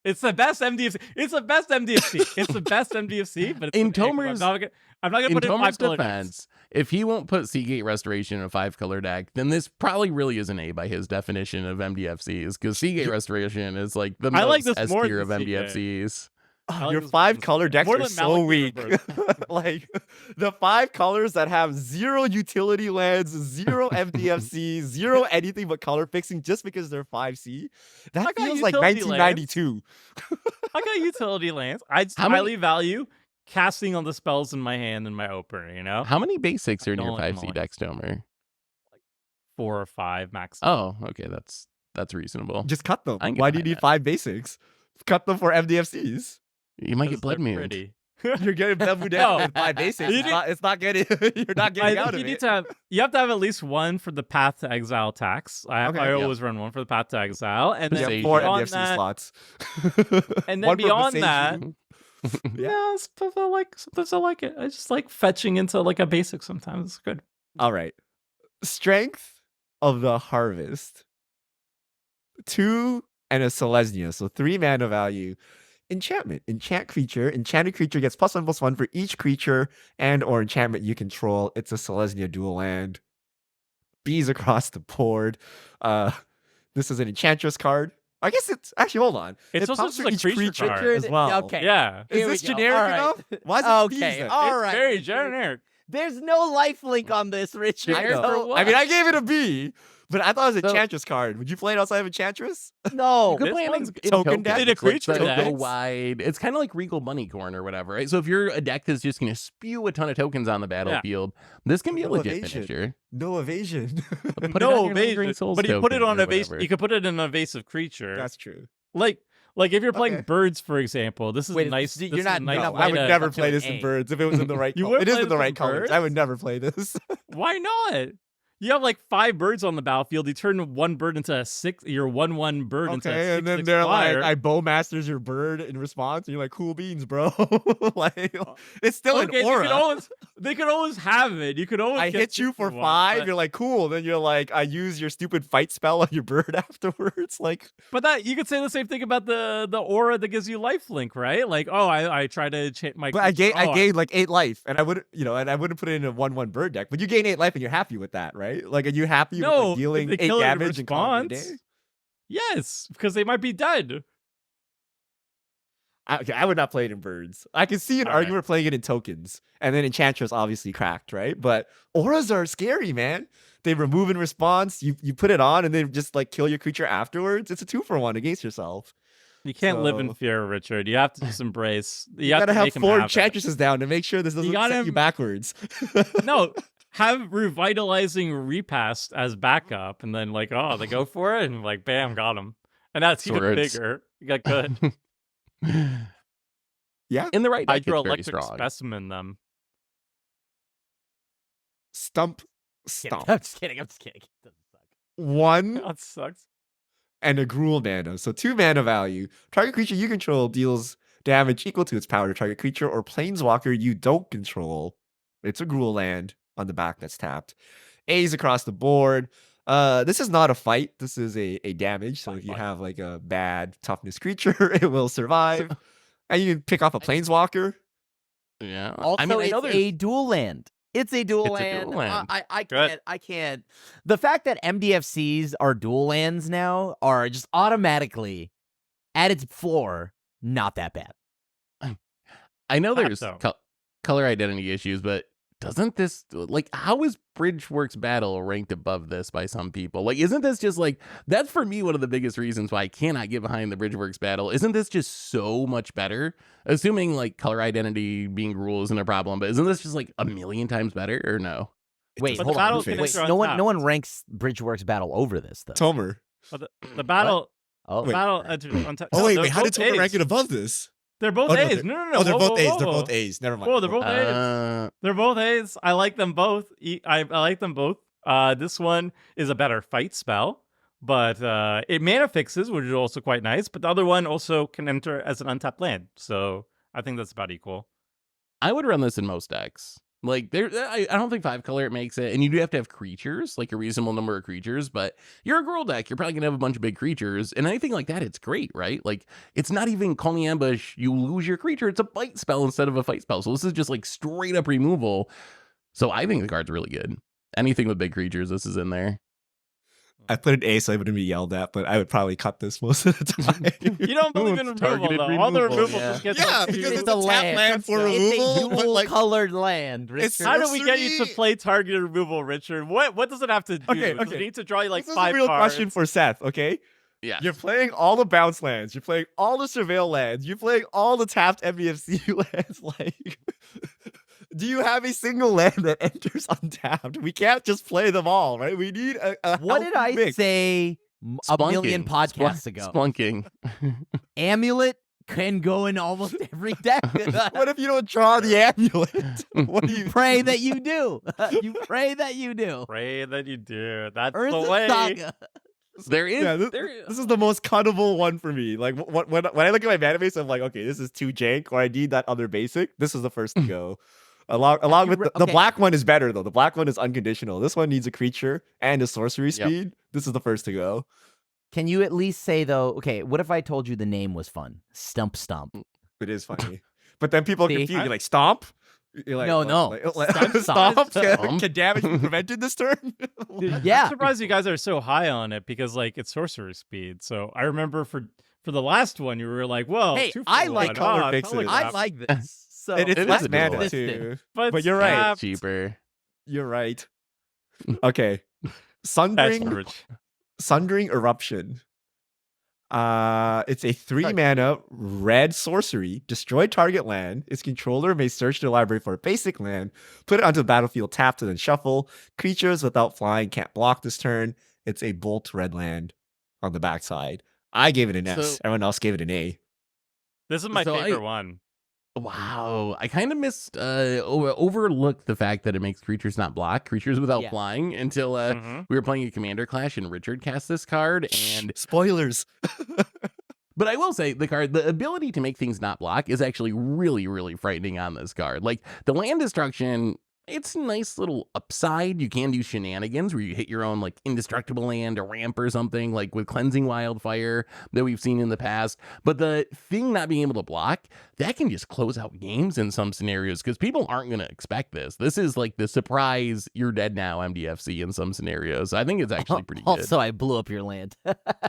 It's the best MDFC. It's the best MDFC. It's the best MDFC, but it's In an A, but Tomer's- I'm not gonna In put it in Tomer's 5 color decks. defense, if he won't put Seagate Restoration in a 5-color deck, then this probably really is an A by his definition of MDFCs, because Seagate Restoration is like the I like most this more S tier of than Seagate. MDFCs. I like Your this 5 more color decks more are than so Malachite weak. Reverse. Like the 5 colors that have 0 utility lands, 0 MDFC, 0 anything but color fixing just because they're 5C. That I got feels like utility 1992. I got utility lands. I just How many- highly value casting on the spells in my hand and my opener, you know? How many basics are in don't your like 5C Molly. decks, Tomer? 4 or 5 max. Oh, okay, that's reasonable. Just cut them. I can get Why do you behind need that. 5 basics? Cut them for MDFCs. You might get Because Blood they're Moon. pretty. You're getting Blood Moon No. down with 5 basics. You It's not getting. You're not getting out of you need it. to have at least one for the Path to Exile tax. I Okay, always run one for the Path to Exile, and You then have 4 beyond MDFC that, slots. and then One for beyond Beseiju. that, Yeah. sometimes I like it. I just like fetching into like a basic. Sometimes it's good. All right. Strength of the Harvest. 2 and a Selesnya, so 3 mana value. Enchantment. Enchant creature. Enchanted creature gets +1/+1 for each creature and or enchantment you control. It's a Selesnya dual land. Bees across the board. This is an Enchantress card. I guess it's actually, hold on. It's It also pops just for a each creature card. as well. Okay. Yeah, Is Here we this go. generic All right. enough? Why is it Okay, bees then? all it's right. very generic. There's no life link on this, Richard. I know. For what? I mean, I gave it a B, but I thought it was So- Enchantress card. Would you play it outside of Enchantress? No. You could This play it one's in token token deck. Is it a creature go deck? wide. It's kind of like Regal Moneycorn or whatever, right? So if you're a deck that's just going to spew a ton of tokens on the battlefield, this can be a No legit evasion. finisher. No evasion. Put it on No your Lingering evasion, Souls but you put it token on or evasive. whatever. You could put it in an evasive creature. That's true. Like if you're playing Okay. birds, for example, this is Wait, nice. you're this is not- a nice you're No, not way I would to- never up to play an this in A. birds if it was in the right You color. would It is play in the this right in colors. I would birds? never play this. Why not? You have like 5 birds on the battlefield. You turn one bird into a 6. Your 1/1 bird into a 6/6 Okay, and then they're flyer. like, I bowmasters your bird in response, and you're like, cool beans, bro. Like, it's still okay, an aura. they could always have it. You could always. I get hit you 6 for in one, 5. but- You're like, cool. Then you're like, I use your stupid fight spell on your bird afterwards. Like, But that you could say the same thing about the aura that gives you lifelink, right? Like, oh, I try to change my. but I creature- gained like 8 life, and I would, and I wouldn't put it in a 1/1 bird deck. But you gain 8 life, and you're happy with that, right? Like, are you happy with No, like, dealing if they 8 kill it in damage and calling it a response. day? Yes, because they might be dead. I would not play it in birds. I can see an All right. argument for playing it in tokens, and then Enchantress obviously cracked, right? But auras are scary, man. They remove in response. You put it on, and then just like kill your creature afterwards. It's a 2-for-1 against yourself. You can't live in So- fear, Richard. You have to just embrace. You, You have gotta to have make 'em 4 have it. Enchantresses down to make sure this doesn't gotta set have- you backwards. No, have revitalizing repast as backup, and then like, oh, they go for it, and like, bam, got him. And that's even Swords. bigger. You got good. Yeah. In the right deck, it's very Hydroelectric strong. specimen them. Stump Kidding. Stomp. I'm just kidding. I'm just kidding. It doesn't suck. 1 That sucks. and a Gruul mana. So 2 mana value. Target creature you control deals damage equal to its power to target creature or planeswalker you don't control. It's a Gruul land on the back that's tapped. A's across the board. This is not a fight. This is a damage. So if you Fine. have like a bad toughness creature, it will survive. And you can pick off a planeswalker. Yeah. Also, I mean, I know it's there's a dual land. It's a dual It's a land. dual land. I Good. can't. I can't. The fact that MDFCs are dual lands now are just automatically at its floor not that bad. I know Tap there's though. color identity issues, but doesn't this, like, how is Bridgeworks Battle ranked above this by some people? Like, isn't this just like, that's for me one of the biggest reasons why I cannot get behind the Bridgeworks Battle. Isn't this just so much better? Assuming like color identity being rule isn't a problem, but isn't this just like a million times better or no? Wait, But hold the on. battle Wait, connects are no one untapped. ranks Bridgeworks Battle over this though. Tomer. But the battle, Oh, the battle. On Oh wait, they're how did both Tomer A's. rank it above this? They're both Oh, no, A's. they're- No. Oh, they're Whoa, both A's. whoa, They're whoa. both A's. Never mind. Whoa, they're both A's. They're both A's. I like them both. I like them both. This one is a better fight spell, but it mana fixes, which is also quite nice. But the other one also can enter as an untapped land. So I think that's about equal. I would run this in most decks. Like, I don't think 5-color it makes it, and you do have to have creatures, like a reasonable number of creatures, but you're a girl deck, you're probably gonna have a bunch of big creatures, and anything like that, it's great, right? Like, it's not even calling ambush, you lose your creature, it's a bite spell instead of a fight spell, so this is just like straight up removal. So I think the card's really good. Anything with big creatures, this is in there. I put an A so I wouldn't be yelled at, but I would probably cut this most of the time. You don't believe in It's removal, targeted though. All the removal, removal yeah. just gets Yeah, like, because you- it's a tap land for It's removal, a but, like- dual-colored land, It's Richard. How do we get you to sorcery. play targeted removal, Richard? What does it have to do? Okay, Does okay. it need to draw you like This is 5 a real cards? question for Seth, okay? Yeah. You're playing all the bounce lands. You're playing all the surveil lands. You're playing all the tapped MDFC lands. Like, do you have a single land that enters untapped? We can't just play them all, right? We need a What did healthy I mix. say a million Splunking. podcasts ago? Splunking. Amulet can go in almost every deck. What if you don't draw the amulet? What do you Pray that you do. You pray that you do. Pray that you do. That's the Urza way. Saga. There is, Yeah, this is the most cuttable one for me. Like when I look at my mana base, I'm like, okay, this is too jank, or I need that other basic. This is the first to go. Along with the okay. black one is better though. The black one is unconditional. This one needs a creature and a sorcery Yep. speed. This is the first to go. Can you at least say though? Okay, what if I told you the name was fun? Stump Stomp. It is funny, but then people are See? confused. You're like, stomp. You're like, No, what? no. Like, Stump stomp. Stomp. Can damage be prevented this turn? Yeah. I'm surprised you guys are so high on it because like it's sorcery speed. So I remember for the last one you were like, "Whoa, Hey, 2 for I 1. like color Ah, fixes. color I crap." like this. So And it's It less is a mana dual. too. But But you're it's right. tapped. cheaper. You're right. Okay. That's Sundering rich. Sundering Eruption. It's a 3 mana red sorcery. Destroy target land. Its controller may search their library for a basic land, put it onto the battlefield tapped and then shuffle. Creatures without flying can't block this turn. It's a bolt red land on the backside. I gave it an S. So- Everyone else gave it an A. This is my So favorite one. Wow, I kind of missed overlooked the fact that it makes creatures not block, creatures without Yeah. flying until Mhm. we were playing a Commander Clash and Richard cast this card. And Spoilers. but I will say the ability to make things not block is actually really, really frightening on this card. Like the land destruction, it's a nice little upside. You can do shenanigans where you hit your own like indestructible land, a ramp or something, like with Cleansing Wildfire that we've seen in the past. But the thing not being able to block, that can just close out games in some scenarios because people aren't going to expect this. This is like the surprise, you're dead now MDFC in some scenarios. I think it's actually pretty good. also, I blew up your land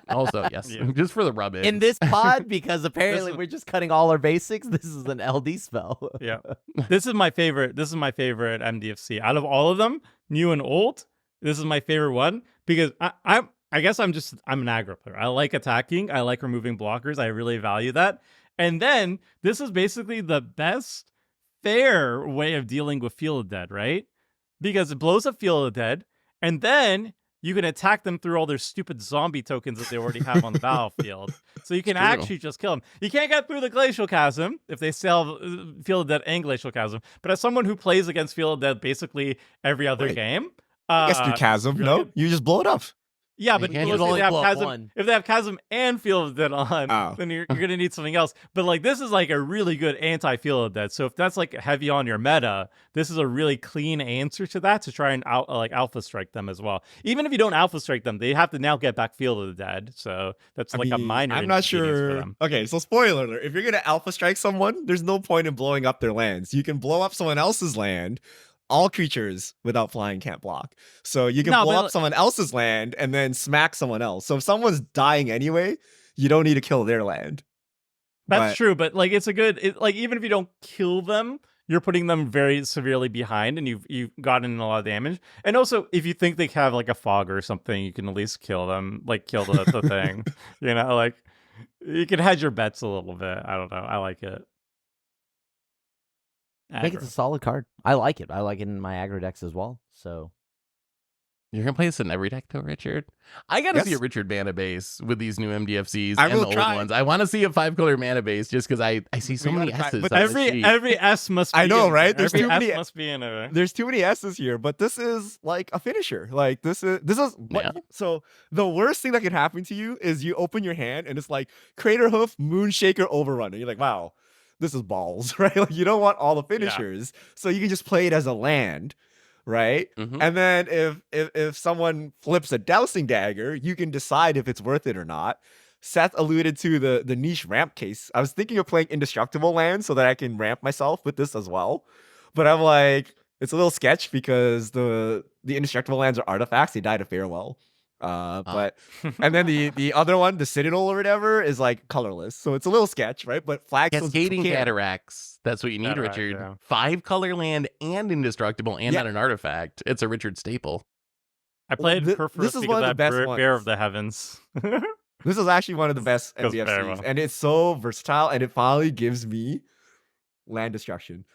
Also, yes, Yeah. just for the rub in this pod because apparently This- we're just cutting all our basics. This is an LD spell. Yeah. This is my favorite. This is my favorite MDFC out of all of them, new and old. This is my favorite one because I guess I'm an aggro player. I like attacking. I like removing blockers. I really value that. And then this is basically the best fair way of dealing with Field of Dead, right? Because it blows up Field of Dead, and then you can attack them through all their stupid zombie tokens that they already have on the battlefield. So you can true. actually just kill them. You can't get through the Glacial Chasm if they sell Field of Dead and Glacial Chasm. But as someone who plays against Field of Dead basically every other Wait. game, I guess through chasm, really no? good. You just blow it up. Yeah, You but can't let's just say only they have blow up Chasm, one. if they have Chasm and Field of Dead on, Oh. then you're gonna need something else. But like this is like a really good anti-Field of Dead. So if that's like heavy on your meta, this is a really clean answer to that to try and alpha strike them as well. Even if you don't alpha strike them, they have to now get back Field of the Dead. So that's I like a mean, minor. I'm not inconvenience for sure. them. Okay, so spoiler alert. If you're going to alpha strike someone, there's no point in blowing up their lands. You can blow up someone else's land. All creatures without flying can't block. So you can No, blow but- up someone else's land and then smack someone else. So if someone's dying anyway, you don't need to kill their land. That's true, but like it's a good like even if you don't kill them, you're putting them very severely behind, and you've gotten a lot of damage. And also, if you think they have like a fog or something, you can at least kill them, like kill the thing. You know, like you can hedge your bets a little bit. I don't know. I like it. I think it's a solid card. I like it. I like it in my aggro decks as well. So You're gonna play this in every deck though, Richard? I gotta see a Richard mana base with these new MDFCs and the old ones. I want to see a 5-color mana base just because I see so many S's. But every S must be I know, right? There's too many S must be in there. There's too many S's here, but this is like a finisher. Like this is so the worst thing that can happen to you is you open your hand and it's like Crater Hoof, Moonshaker, Overrun. And you're like, wow, this is balls, right? Like you don't want all the finishers. So you can just play it as a land. Right. And then if someone flips a Dousing Dagger, you can decide if it's worth it or not. Seth alluded to the niche ramp case. I was thinking of playing Indestructible Land so that I can ramp myself with this as well. But I'm like, it's a little sketch because the Indestructible Lands are artifacts. They die to Farewell. But and then the other one, the Citadel or whatever, is like colorless. So it's a little sketch, right? But flags Cascading Cataracts. That's what you need, Richard. Yeah. 5-color land and indestructible and not an artifact. It's a Richard staple. I played Perforce this is because one of of the that best ones. Bear of the Heavens. This is actually one of the best Goes very MDFCs, well. and it's so versatile, and it finally gives me land destruction.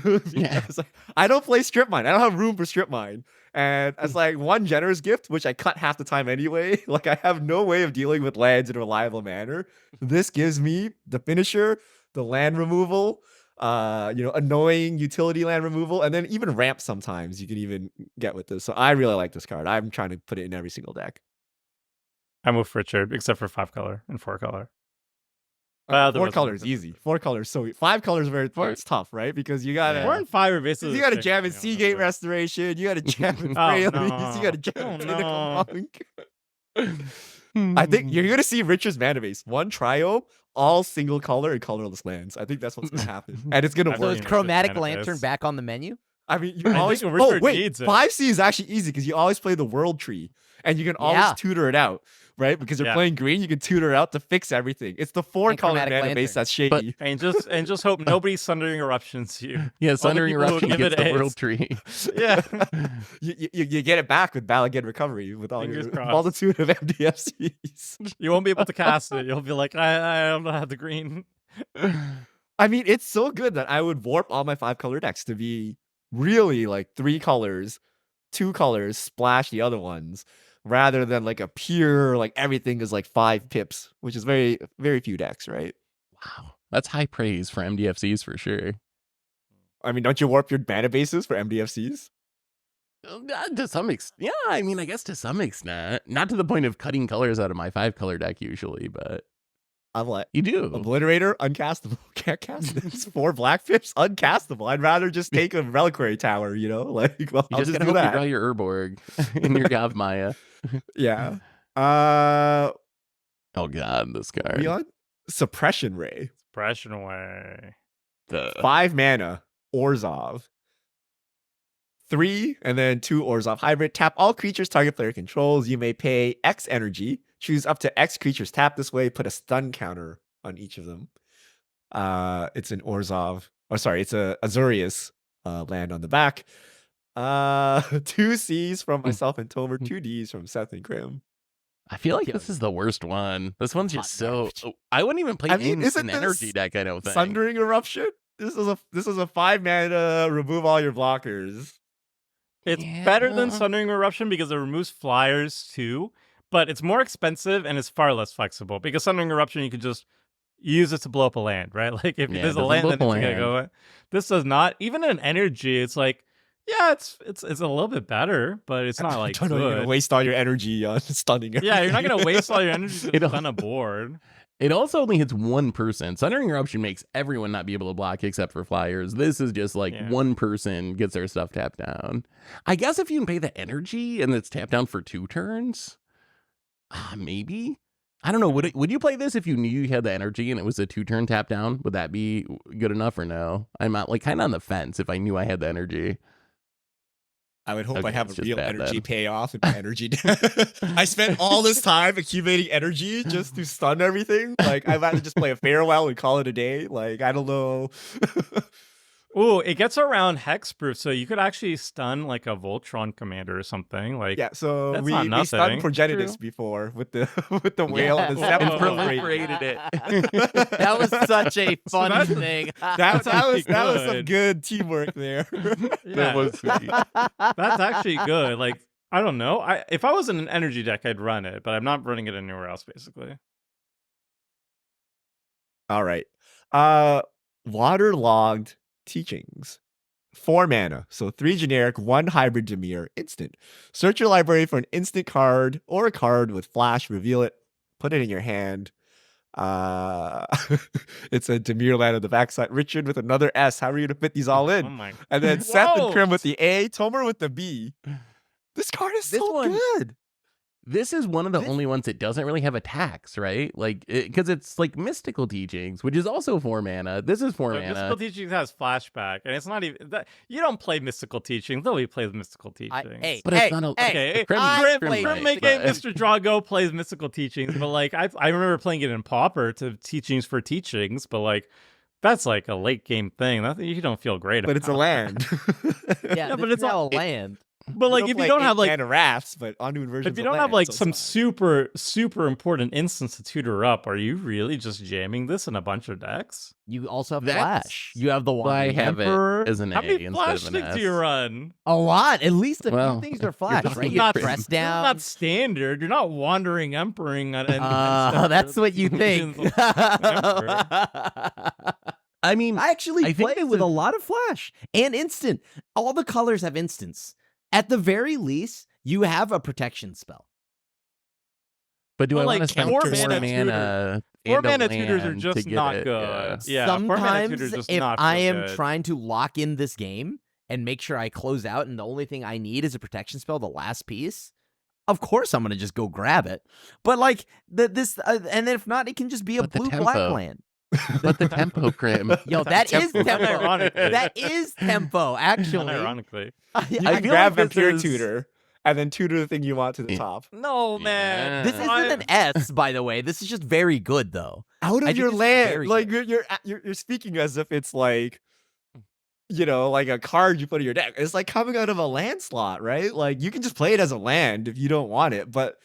Because, like, I don't play Strip Mine. I don't have room for Strip Mine. And as like one generous gift, which I cut half the time anyway, like I have no way of dealing with lands in a reliable manner. This gives me the finisher, the land removal, annoying utility land removal, and then even ramp sometimes you can even get with this. So I really like this card. I'm trying to put it in every single deck. I'm with Richard, except for 5-color and 4-color. 4 colors easy. 4 colors so 5 colors it's tough, right? Because you gotta 4 and 5 are basically you gotta jam in Seagate Restoration, you gotta jam in Freyalise, you gotta jam in Pinnacle Monk. I think you're gonna see Richard's mana base. 1 trio, all single color and colorless lands. I think that's what's gonna happen. And it's gonna So work. is Chromatic Lantern back on the menu? I mean, you I always. think Oh Richard wait, needs it. 5C is actually easy because you always play the World Tree, and you can always tutor it out, right? Because you're playing green, you can tutor it out to fix everything. It's the 4-color Chromatic mana Lantern. base that's shady. And just hope nobody Sundering Eruptions you. Yeah, Sundering people who Eruption give gets it the A's. World Tree. Yeah. you get it back with Balagan Recovery with all Fingers your crossed. multitude of MDFCs. You won't be able to cast it. You'll be like, I don't have the green. I mean, it's so good that I would warp all my 5-color decks to be really like 3 colors, 2 colors, splash the other ones, rather than like a pure, like everything is like 5 pips, which is very, very few decks, right? Wow. That's high praise for MDFCs for sure. I mean, don't you warp your mana bases for MDFCs? To some extent. Yeah, I mean, I guess to some extent. Not to the point of cutting colors out of my 5-color deck usually, but I'm like, you do. Obliterator, uncastable. Can't cast this. 4 black pips, uncastable. I'd rather just take a Reliquary Tower, Like, well, You I'll just just gotta do hope you that. draw your Urborg in your Gav Maya. Yeah. Oh god, this card. We on Suppression Ray. Suppression Ray. 5 mana, Orzhov. 3 and then 2 Orzhov hybrid. Tap all creatures target player controls. You may pay X energy. Choose up to X creatures tap this way. Put a stun counter on each of them. It's an Orzhov. Oh, sorry, it's a Azorius land on the back. 2 C's from myself and Tomer. 2 D's from Seth and Grim. I feel like this is the worst one. This one's just so. garbage. I wouldn't even play isn't an this energy deck. I don't think. Sundering Eruption. This is a 5 mana. Remove all your blockers. It's better than Sundering Eruption because it removes flyers too, but it's more expensive and it's far less flexible. Because Sundering Eruption, you can just use it to blow up a land, right? Like if there's a land, then it's gonna go. This does not. Even in energy, it's like, yeah, it's a little bit better, but it's not like You're gonna good. waste all your energy on stunning. Yeah, you're not gonna waste all your energy to stun a board. It also only hits one person. Sundering Eruption makes everyone not be able to block except for flyers. This is just like one person gets their stuff tapped down. I guess if you can pay the energy and it's tapped down for 2 turns, maybe. I don't know. Would you play this if you knew you had the energy and it was a 2-turn tap down? Would that be good enough or no? I'm not like kind of on the fence if I knew I had the energy. I would hope Okay, I have it's a just real bad energy then. payoff in my energy. I spent all this time accumulating energy just to stun everything. Like, I'd rather just play a farewell and call it a day. Like, I don't know. Ooh, it gets around hexproof, so you could actually stun like a Voltron commander or something. Like, Yeah, so that's we not stunned nothing. Progenitus True. before with the with the whale and the Yeah. And seven proliferate. proliferated it. That was such a fun that's- thing. That was some good. good teamwork there. That Yeah, was sweet. that's actually good. Like, I don't know. If I was in an energy deck, I'd run it, but I'm not running it anywhere else, basically. All right. Waterlogged Teachings. 4 mana, so 3 generic, 1 hybrid Dimir, instant. Search your library for an instant card or a card with flash, reveal it, put it in your hand. It's a Dimir land on the backside. Richard with another S. How are you to fit these all Oh in? my. And then Seth and Whoa! Krim with the A, Tomer with the B. This card is This so one- good. This is one of the only ones that doesn't really have attacks, right? Like, because it's like Mystical Teachings, which is also 4 mana. This is 4 But mana. Mystical Teachings has flashback, and it's not even that you don't play Mystical Teachings. Nobody plays Mystical Teachings. Hey, But hey, it's not a- Okay, Grim- I Grim played right, Make but- Mr. Drago plays Mystical Teachings, but like I remember playing it in Pauper to Teachings for Teachings, but like that's like a late game thing. That you don't feel great But about. it's a land. Yeah, but this it's is now all- a land. But like if you don't have like mana rafts, but Anduin versions if you of don't have land, like so it's some fine. super important instance to tutor up, are you really just jamming this in a bunch of decks? You also have That's Flash. You have the one. why I have Emperor. it as an How A many instead flash of an things S. do you run? A lot. At least a Well, few things are you're Flash, just right? You not- have press This is down. not standard. You're not wandering emperring on any. That's what you think. I mean, I actually I think play this with is- a lot of Flash and instant. All the colors have instants. At the very least, you have a protection spell. but do Well, I like, want to spend 4 4 mana mana? Four and a mana tutors are land just to get not it? good. Yeah, 4 mana Sometimes, tutors just if not I feel am good. trying to lock in this game and make sure I close out, and the only thing I need is a protection spell, the last piece, of course I'm gonna just go grab it. But like and then if not, it can just be a But the blue black tempo. land. But the tempo, Grim. Yo, that is Tempo. tempo. Unironically. That is tempo. Actually, Ironically. You I can feel grab like this Vampire is- Tutor and then tutor the thing you want to the Yeah. top. No, man. this Yeah. isn't an S, by the way. This is just very good, though. Out I of think your it's land, very like good. you're speaking as if it's like, you know, like a card you put in your deck. It's like coming out of a land slot, right? Like you can just play it as a land if you don't want it, but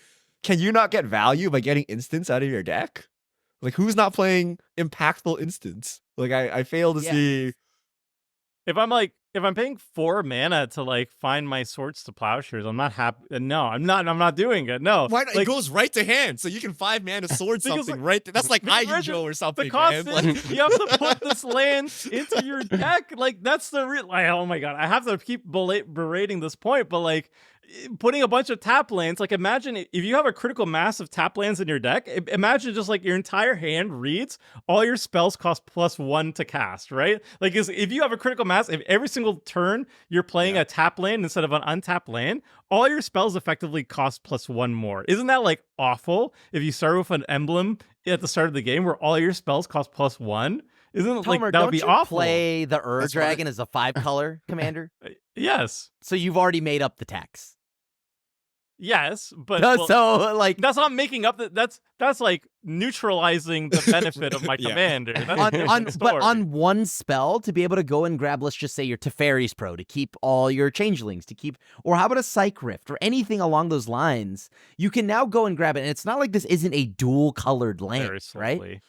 can you not get value by getting instants out of your deck? Like who's not playing impactful instants? Like I fail to Yeah. see. If I'm paying 4 mana to like find my swords to plowshares, I'm not happy. No, I'm not doing it. No. Why not? Like, It goes right to hand, so you can 5 mana sword Because, something like, right there. That's like because Hydro or something, the cost man. is you have to put this land into your deck. Like that's the real. Like, oh my god, I have to keep berating this point, but like putting a bunch of tap lands. Like imagine if you have a critical mass of tap lands in your deck. Imagine just like your entire hand reads all your spells cost +1 to cast. Right? Like if you have a critical mass, if every single turn you're playing a tap land instead of an untapped land, all your spells effectively cost +1 more. Isn't that like awful? If you start with an emblem at the start of the game where all your spells cost +1, isn't it like Tomer, that would don't be you awful? play the That's why- Dragon as a 5-color commander? Yes, So you've already made up the tax. yes, but well, So like that's not making up. That's like neutralizing the benefit of my Yeah. commander. That's a on, different but story. on one spell to be able to go and grab, let's just say your Teferi's Pro to keep all your changelings to keep, or how about a Psych Rift or anything along those lines, you can now go and grab it. And it's not like this isn't a dual colored land, very right? slowly.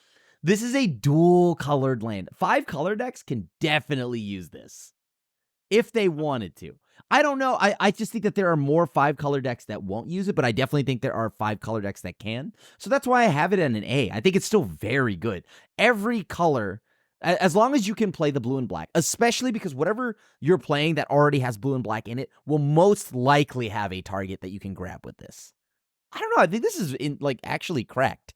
This is a dual colored land. 5 color decks can definitely use this if they wanted to. I don't know. I just think that there are more 5 color decks that won't use it, but I definitely think there are 5 color decks that can. So that's why I have it at an A. I think it's still very good. Every color, as long as you can play the blue and black, especially because whatever you're playing that already has blue and black in it will most likely have a target that you can grab with this. I don't know. I think this is actually cracked.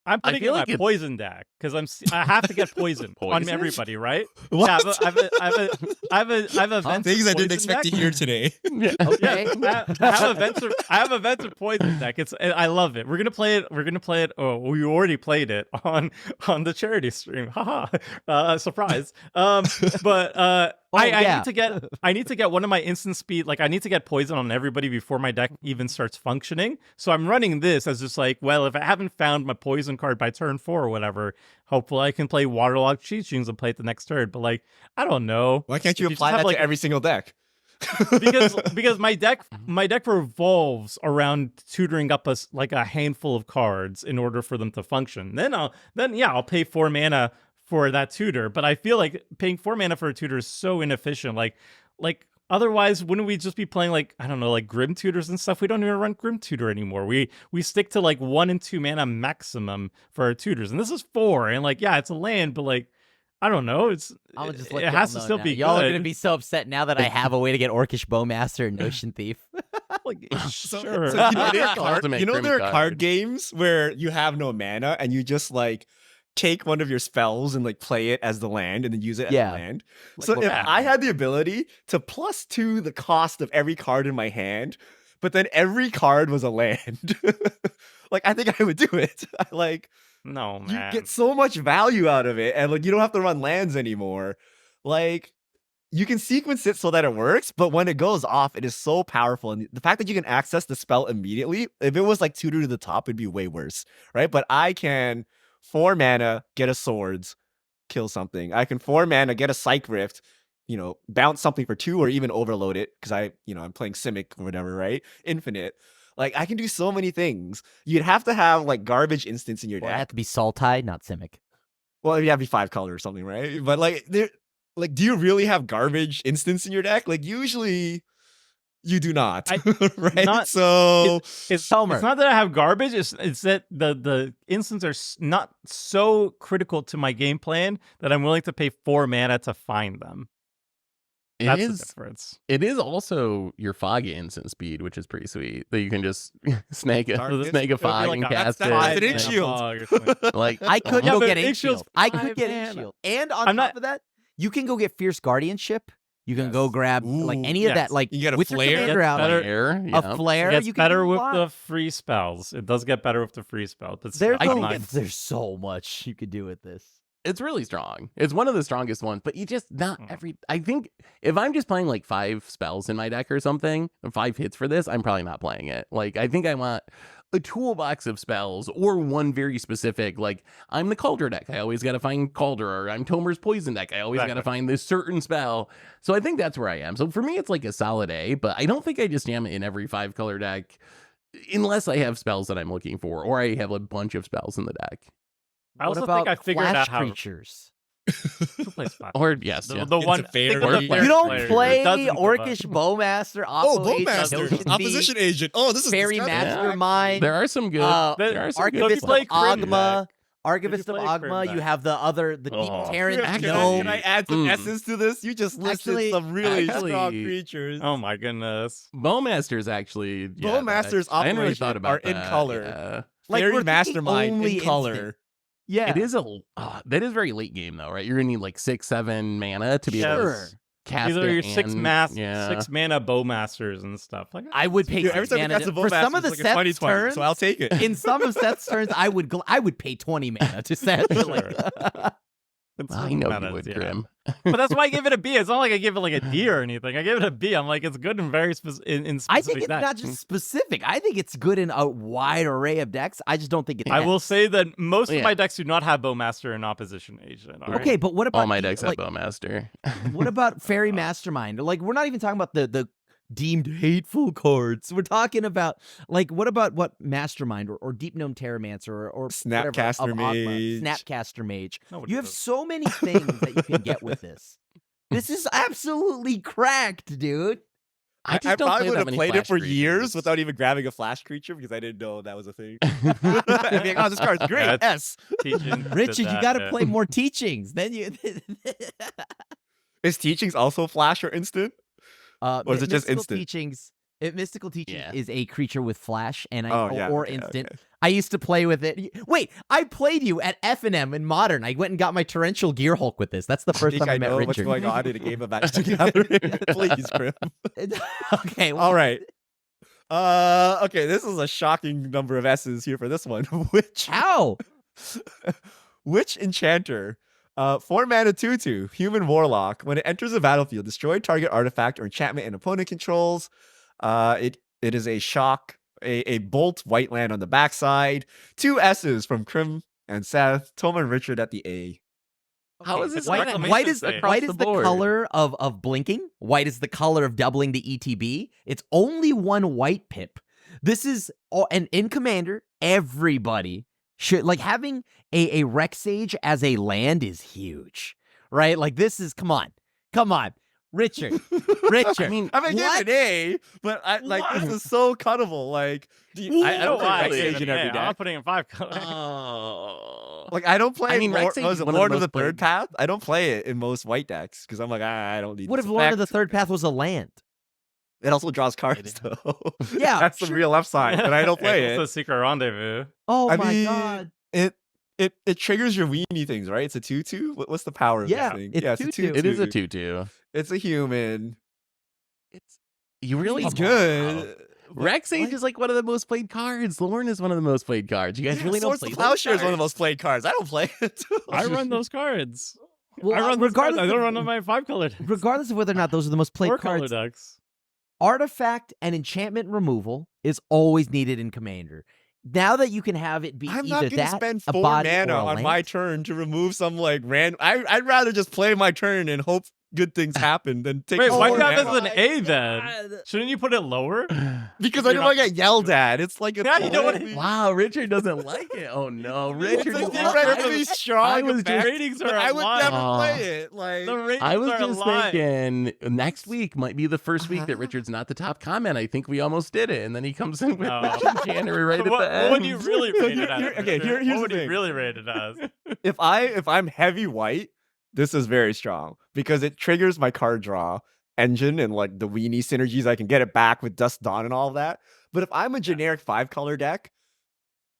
I'm putting feel in like my it- poison deck because I have to get poison on Poison? everybody, right? What? Yeah, I have a Venture Things I didn't poison expect deck. to hear today. Okay. Yeah, I have a Venture poison deck. I love it. We're gonna play it. Oh, we already played it on the charity stream. Haha, surprise. But I need to get one of my instant speed, like I need to get poison on everybody before my deck even starts functioning. So I'm running this as just like, well, if I haven't found my poison card by turn 4 or whatever, hopefully I can play Waterlogged Teachings and play it the next turn. But like, I don't know. Why can't you If apply just that have, to every single deck? because my deck revolves around tutoring up a handful of cards in order for them to function. Then I'll pay 4 mana for that tutor. But I feel like paying 4 mana for a tutor is so inefficient. Like otherwise, wouldn't we just be playing like, I don't know, like Grim Tutors and stuff? We don't even run Grim Tutor anymore. We stick to like 1 and 2 mana maximum for our tutors, and this is 4. And like, yeah, it's a land, but like, I don't know. It has to still be good. Y'all are gonna be so upset now that I have a way to get Orcish Bowmaster and Notion Thief. Like, So, sure. so Ultimate there Grim are card. card games where you have no mana and you just like take one of your spells and like play it as the land and then use it as Yeah. the land. Like So what if happened? I had the ability to +2 the cost of every card in my hand, but then every card was a land, like I think I would do it. No, You man. get so much value out of it, and like you don't have to run lands anymore. Like you can sequence it so that it works, but when it goes off, it is so powerful. And the fact that you can access the spell immediately, if it was like tutor to the top, it'd be way worse, right? But I can 4 mana, get a swords, kill something. I can 4 mana, get a Psych Rift, bounce something for 2 or even overload it because I'm playing Simic or whatever, right? Infinite. Like I can do so many things. You'd have to have like garbage instants in your Well, it deck. had to be Sultai, not Simic. Well, you have to be 5 color or something, right? But like, do you really have garbage instants in your deck? Like, usually, you do not, right? So It's Homer. It's not that I have garbage. It's that the instants are not so critical to my game plan that I'm willing to pay 4 mana to find them. That's the difference. It is also your fog instant speed, which is pretty sweet. That you can just snake a Target. snake a It would be fog like and a- cast that's it. fine. It's an Yeah. ink shield. Fog or something. Like I could Yeah, go but get Ink Ink Shield's Shield. I could 5 get Ink mana. Shield. And on I'm top not- of that, you can go get Fierce Guardianship. You can go Yes. grab like Ooh, any of yes. that. Like You get a with your flare? commander Gets out, better- Flare, a yeah. flare. It gets you can better do a with lot. the free spells. It does get better with the free spells. But There's, still, I not- think there's so much you could do with this. It's really strong. It's one of the strongest ones, but you just not every. I think if I'm just playing like 5 spells in my deck or something, 5 hits for this, I'm probably not playing it. Like I think I want a toolbox of spells or one very specific. Like I'm the Calder deck, I always got to find Calder, or I'm Tomer's Poison deck, I always got to Exactly. find this certain spell. So I think that's where I am. So for me, it's like a solid A, but I don't think I just jam it in every 5 color deck unless I have spells that I'm looking for, or I have a bunch of spells in the deck. I What also about think I figured flash out how creatures? Who plays Flash? Or yes, The, yeah. the one Interfere. think of the You flash You don't player. play It doesn't Orcish Bowmaster, Oh, Oppo Agent, Bowmaster, Notion Thief, Opposition Agent. Oh, this is Fairy disgusting. Mastermind, There are some good. there there are some good Archivist play of Crim Ogma. Did Archivist you of play Crim Ogma. You deck? have the deep Oh. Terran Can gnome. I add some Mm. essence to this? You just listed Actually- some really strong actually- creatures. Oh my goodness. Bowmasters actually. Yeah, Bowmasters I hadn't really Operation thought about are in that, color. yeah. Like, Fairy we're thinking Mastermind only in color. instant. Yeah, It is that is very late game though, right? You're gonna need like 6-7 mana to be able Sure. to cast These are it your 6 and- mana bowmasters and stuff. Like I would pay Dude, every time you 6 mana cast a for some Bowmaster, of the it's like a 20 Seth's turns. so I'll take it. In some of Seth's turns, I would pay 20 mana to Seth. it's I know mana, you would, yeah. Grim. But that's why I give it a B. It's not like I give it like a D or anything. I give it a B. I'm like, it's good and very in specific I think it's decks. not just specific. I think it's good in a wide array of decks. I just don't think it's. I will say that most Yeah. of my decks do not have Bowmaster and Opposition Agent. all right? Okay, but what about All my the- decks like, have Bowmaster. what about Fairy Mastermind? Like, we're not even talking about the deemed hateful cards. We're talking about like what Mastermind or Deep Gnome Terramancer or whatever Snapcaster of Ogma, Mage. Snapcaster Mage. Nobody You have does. so many things that you can get with this. This is absolutely cracked, dude. I just I don't probably play would that have many played it flash for years creatures. without even grabbing a flash creature because I didn't know that was a thing. I'd be like, oh, this card's great. Yeah, Yes. Teaching Richard, did you that, got to yeah. play more teachings. Then you. Is Teachings also flash or instant? Or is it just Mystical instant? Teachings. Mystical Teachings Yeah. is a creature with flash and Oh, yeah, or okay, instant. okay. I used to play with it. Wait, I played you at F&M in Modern. I went and got my Torrential Gear Hulk with this. That's the I first think time I I met know what's Richard. going on in a game of Magic the Gathering. Please, Grim. Okay, well, All right. Okay, this is a shocking number of S's here for this one. how? Which Enchanter 4 mana 2/2, Human Warlock. When it enters the battlefield, destroy target artifact or enchantment an opponent controls. It is a shock, a bolt white land on the backside. 2 S's from Krim and Seth. Toma and Richard at the A. How is this White- not a white miss is the- across White is the board? color of blinking. White is the color of doubling the ETB. It's only one white pip. This is and in Commander, everybody should like having a Rex Sage as a land is huge, right? Like this is come on, Richard. I mean, I mean, What? give it an A, but this is so cuttable. Like, I don't play Why? Rex Sage in every I'm not deck. putting in 5 color. oh. Like, I don't play. I mean, Rex Sage is one of the Lord of most the Third played- Path. I don't play it in most white decks because I'm like, I don't need. What this if Lord of the effect. Third Path was a land? It also draws cards though. Yeah, that's the sure. real upside, but I don't play It's it. a secret rendezvous. Oh I my mean, god. It triggers your weenie things, right? It's a 2/2. What's the power of Yeah, this thing? it's Yeah, it's a 2/2. 2/2. It is a 2/2. It's a human. It's you really It's Come on. good. but Rex Sage what? is like one of the most played cards. Lorne is one of the most played cards. You guys Yeah, really don't Swords play to those Plowshare is one of the cards? most played cards. I don't play it. I run those cards. Well, I run those cards. regardless I don't of- run on my 5 color decks. Regardless of whether or not those are the most played 4 color cards, decks. artifact and enchantment removal is always needed in Commander. Now that you can have it be I'm either not going to that, spend a 4 body, mana or a on land. my turn to remove some like random. I'd rather just play my turn and hope good things happen than take. Wait, why do 4 you have mana. this as an A then? Shouldn't you put it lower? Because You're I don't not- want to get yelled at. It's like a Yeah, you know what? Wow, Richard doesn't like it. Oh no, Richard. It's a is- theoretically strong I was effect, ratings but are I would alive. never Oh. play it. Like The ratings I was are just alive. thinking next week might be the first week that Richard's not the top comment. I think we almost did it, and then he comes in with No. January right at what, the end. what would you really rate it as? Okay, Richard? here's what would the you thing. really rate it as? if I'm heavy white, this is very strong because it triggers my card draw engine and like the weenie synergies. I can get it back with Dusk Dawn and all of that. But if I'm a generic 5 color deck,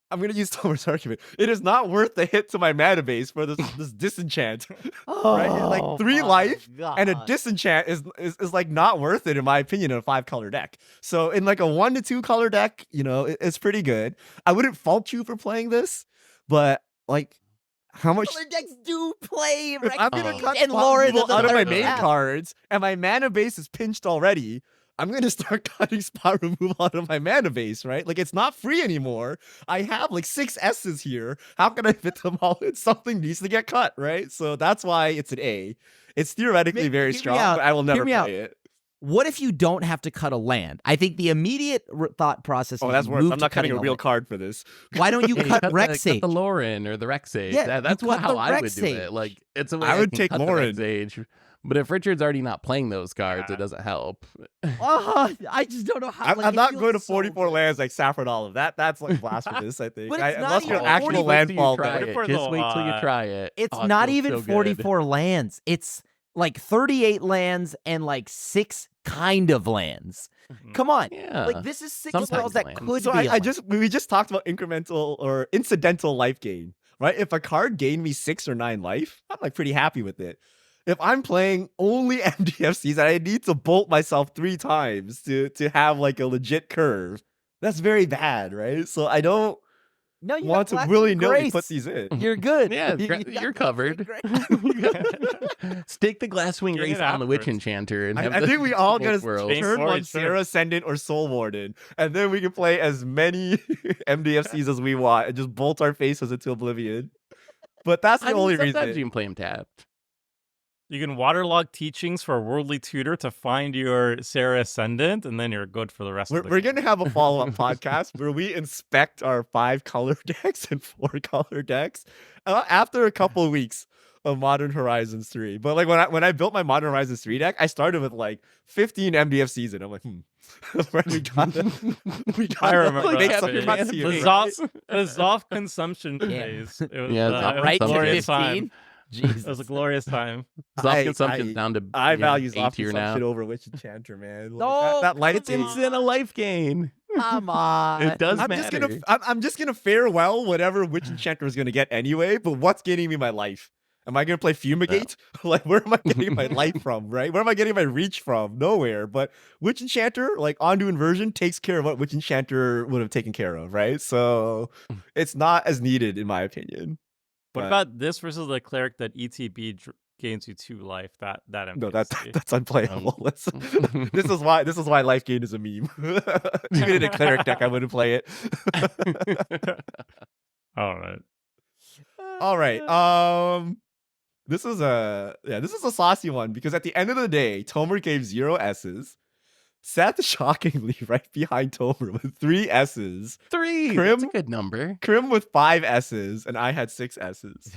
I'm gonna use Tomer's argument. It is not worth the hit to my mana base for this disenchant. Right? Like 3 my life and a God. disenchant is like not worth it in my opinion in a 5 color deck. So in like a 1 to 2 color deck, it's pretty good. I wouldn't fault you for playing this, but like how much Color decks do play if Rex I'm gonna Sage cut and spot Lord removal of the out of my Third main Path. cards and my mana base is pinched already, I'm gonna start cutting spot removal out of my mana base, right? Like it's not free anymore. I have like 6 S's here. How can I fit them all in? Something needs to get cut, right? So that's why it's an A. It's theoretically very hear me strong, out. but I will never Hear me play it. What if you don't have to cut a land? I think the immediate thought process. Oh, is that's you worse. move I'm to not cutting a real land. card for this. Why don't you Yeah, cut Rex cut Sage? the Lauren or the Rex Sage. Yeah, That's you cut how the I Rex would do Sage. it. Like it's a way I would can take cut the Lauren. Rex Sage. But if Richard's already not playing those cards, it doesn't help. Oh, I just don't know how. I'm not going to 44 lands like Saffron Olive. That's like blasphemous, I think. But it's not Unless you're even an actual 40. Wait till you landfall try deck. it. 44 Just is a wait till you lot. try it. It's Oh, it not feels even so good. 44 lands. It's like 38 lands and like 6 kind of lands. Come on. Yeah. Like this is 6 Sometimes spells that lands. could So be. a land. we just talked about incremental or incidental life gain, right? If a card gained me 6 or 9 life, I'm like pretty happy with it. If I'm playing only MDFCs and I need to bolt myself 3 times to have like a legit curve, that's very bad, right? So I don't No, you want got to Glasswing willy-nilly Grace. put these in. You're good. Yeah, You got you're Glasswing covered. Grace. Stick the Glasswing Get it Grace on the Witch afterwards. Enchanter. And I have think we all both gotta worlds. Change turn forward, one sure. Sarah Ascendant or Soul Warden, and then we can play as many MDFCs as we want and just bolt our faces into oblivion. But that's the I mean, only sometimes reason. you can play him tapped. You can waterlog teachings for a worldly tutor to find your Sarah Ascendant, and then you're good for the rest of the We're game. gonna have a follow-up podcast where we inspect our 5 color decks and 4 color decks after a couple of weeks of Modern Horizons 3. But like when I built my Modern Horizons 3 deck, I started with like 15 MDFCs and I'm like, right, we got I remember make that some phase. cuts The here. The Zoff consumption Yeah. phase. It was, Yeah, it Zoff was a Right to glorious 15. time. Jesus. It was a glorious time. Soft consumption's down to I value A tier now. consumption over Witch Enchanter, man. Like, No, that light It's gain. instant a life gain. Come on. It does I'm matter. just gonna farewell whatever Witch Enchanter is gonna get anyway. But what's getting me my life? Am I gonna play Fumigate? Like, where am I getting my life from? Right? Where am I getting my reach from? Nowhere. But Witch Enchanter, like Ondu Inversion, takes care of what Witch Enchanter would have taken care of. Right? So it's not as needed in my opinion. What But- about this versus the cleric that ETB gains you 2 life? That No, MDFC. that's unplayable. This is why life gain is a meme. Even in a cleric deck, I wouldn't play it. All right. All right. This is a saucy one because at the end of the day, Tomer gave 0 S's. Sat shockingly right behind Tomer with 3 S's. 3. Crim- That's a good number. Krim with 5 S's, and I had 6 S's.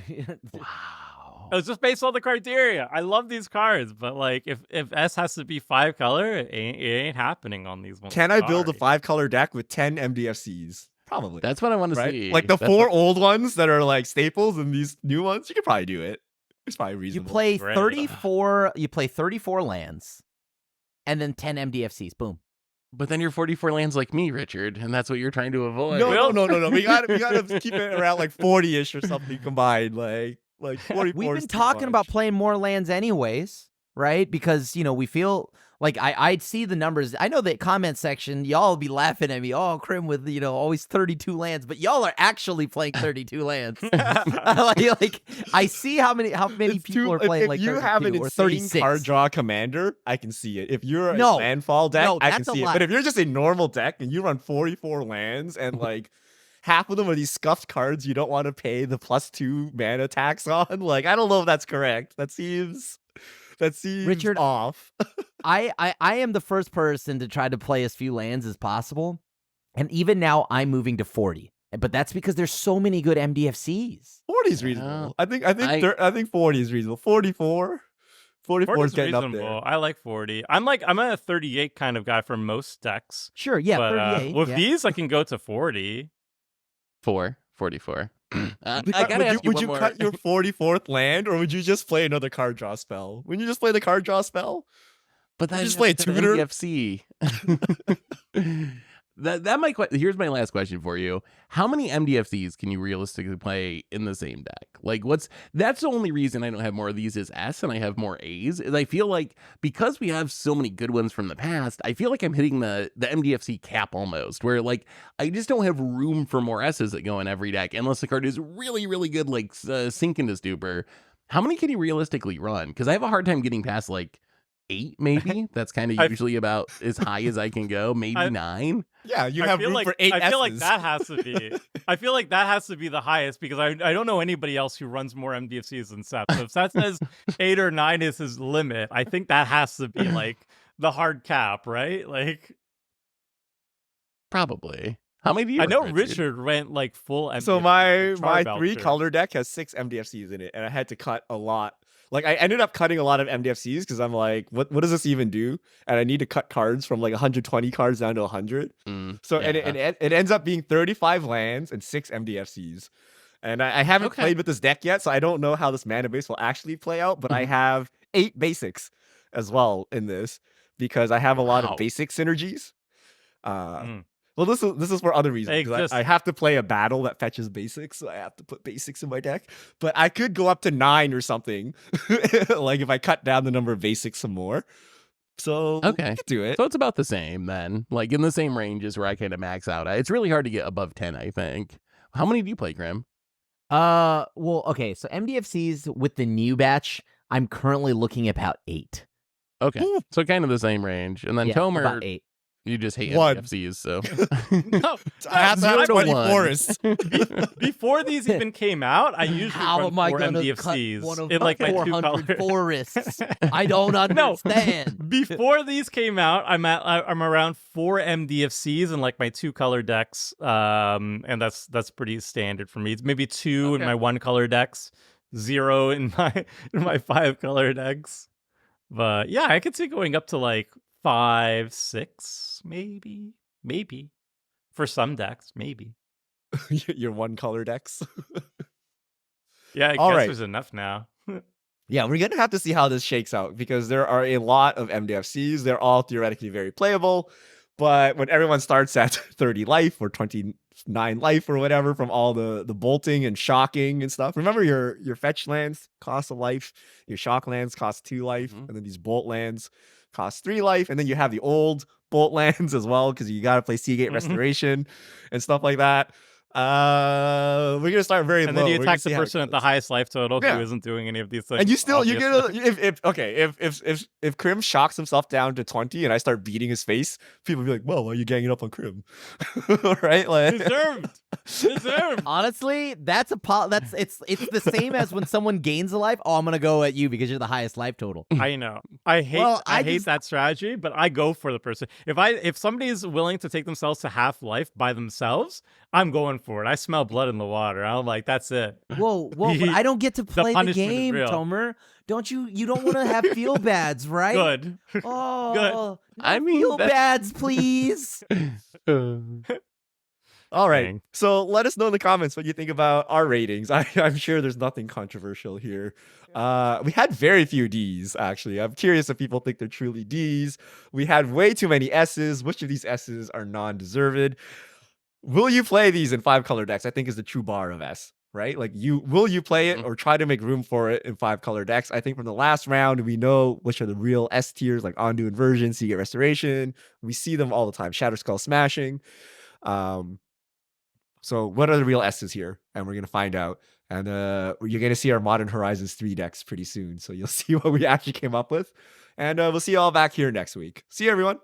Wow. It's just based on the criteria. I love these cards, but like if S has to be 5 color, it ain't happening on these ones. Can I build a Sorry. 5-color deck with 10 MDFCs? Probably. That's what I want to right? see. Like the That's 4 what- old ones that are like staples and these new ones, you could probably do it. It's probably You reasonable. play Great. 34. You play 34 lands, and then 10 MDFCs. Boom. But then you're 44 lands like me, Richard, and that's what you're trying to avoid. No. We gotta keep it around like 40-ish or something combined. Like 44. We've is been too talking about much. playing more lands anyways, right? Because, we feel like I'd see the numbers. I know that comment section, y'all be laughing at me. Oh, Crim with, always 32 lands, but y'all are actually playing 32 lands. like I see how many It's people too- are playing if like you 32 have an or insane 36. card draw commander, I can see it. If you're a No. landfall deck, No, I can that's a see it. lot. But if you're just a normal deck and you run 44 lands and like half of them are these scuffed cards you don't want to pay the +2 mana tax on, like I don't know if that's correct. That seems Richard, off. I am the first person to try to play as few lands as possible. And even now I'm moving to 40. But that's because there's so many good MDFCs. 40 is Yeah. reasonable. I think 40 is reasonable. 44 40 is is getting up reasonable. there. I like 40. I'm a 38 kind of guy for most decks. Sure, yeah, but 38. with yeah. these, I can go to 40. 44. I gotta ask you would one you more. cut your 44th land, or would you just play another card draw spell? Wouldn't you just play the card draw spell? But then just play a tutor? MDFC. Here's my last question for you. How many MDFCs can you realistically play in the same deck? Like that's the only reason I don't have more of these is S and I have more A's. Is I feel like because we have so many good ones from the past, I feel like I'm hitting the MDFC cap almost, where like I just don't have room for more S's that go in every deck unless the card is really, really good, like Sink into Stupor. How many can you realistically run? Because I have a hard time getting past like 8, maybe. That's kind of usually about as high as I can go. Maybe 9. Yeah, you I have feel room like, for 8 I feel like S's. that has to be. I feel like that has to be the highest because I don't know anybody else who runs more MDFCs than Seth. So if Seth says 8 or 9 is his limit, I think that has to be like the hard cap, right? Like Probably. How many do you I know run, Richard went like full MDFC. So my Char 3 Belcher. color deck has 6 MDFCs in it, and I had to cut a lot. Like I ended up cutting a lot of MDFCs because I'm like, what does this even do? And I need to cut cards from like 120 cards down to 100. So and it ends up being 35 lands and 6 MDFCs. And I haven't played with this deck yet, so I don't know how this mana base will actually play out. But I have 8 basics as well in this because I have a lot of basic synergies. Well, this is for other reasons. 'Cause I have to play a battle that fetches basics, so I have to put basics in my deck. But I could go up to 9 or something, like if I cut down the number of basics some more. So I could do it. So it's about the same then, like in the same ranges where I kind of max out. It's really hard to get above 10, I think. How many do you play, Grim? Well, okay, so MDFCs with the new batch, I'm currently looking at about 8. Okay, so kind of the same range. And then Yeah, Tomer, about 8. you just hate 1. MDFCs, so. No, I have to have 20 forests. Before these even came out, I usually How run am I 4 going to MDFCs cut one of in like my 2 400 colors. forests? I don't understand. Before these came out, I'm around 4 MDFCs in like my 2 color decks, and that's pretty standard for me. It's maybe 2 in my 1 color decks, 0 in my 5 color decks. But yeah, I could see going up to like 5, 6, maybe for some decks, maybe. Your 1 color decks. Yeah, I All guess right. there's enough now. Yeah, we're gonna have to see how this shakes out because there are a lot of MDFCs. They're all theoretically very playable, but when everyone starts at 30 life or 29 life or whatever from all the bolting and shocking and stuff, remember your fetch lands cost a life, your shock lands cost 2 life, and then these bolt lands cost 3 life, and then you have the old bolt lands as well because you got to play Seagate Restoration and stuff like that. We're gonna start very And low. then you We're gonna attack the see how it person at the goes. highest life total Yeah. who isn't doing any of these things. And you still you obviously. get if Krim shocks himself down to 20 and I start beating his face, people be like, well, why are you ganging up on Krim? Right? Like Deserved. Deserved. Honestly, that's it's the same as when someone gains a life. Oh, I'm gonna go at you because you're the highest life total. I know. I hate I hate that strategy, but I go for the person. If somebody's willing to take themselves to half life by themselves, I'm going for it. I smell blood in the water. I'm like, that's it. Whoa, but I don't get to play the punishment is game, real. Tomer. Don't you? You don't want to have feel bads, right? Good. Oh, Good. no I mean, feel that's- bads, please. all right. Dang. So let us know in the comments what you think about our ratings. I'm sure there's nothing controversial here. We had very few Ds, actually. I'm curious if people think they're truly Ds. We had way too many S's. Which of these S's are non-deserved? Will you play these in 5-color decks? I think is the true bar of S, right? Like will you play it or try to make room for it in 5-color decks? I think from the last round, we know which are the real S tiers, like Ondu Inversion, Seagate Restoration. We see them all the time. Shatter Skull Smashing. So what are the real S's here? And we're going to find out. And you're going to see our Modern Horizons 3 decks pretty soon. So you'll see what we actually came up with. And we'll see you all back here next week. See you, everyone.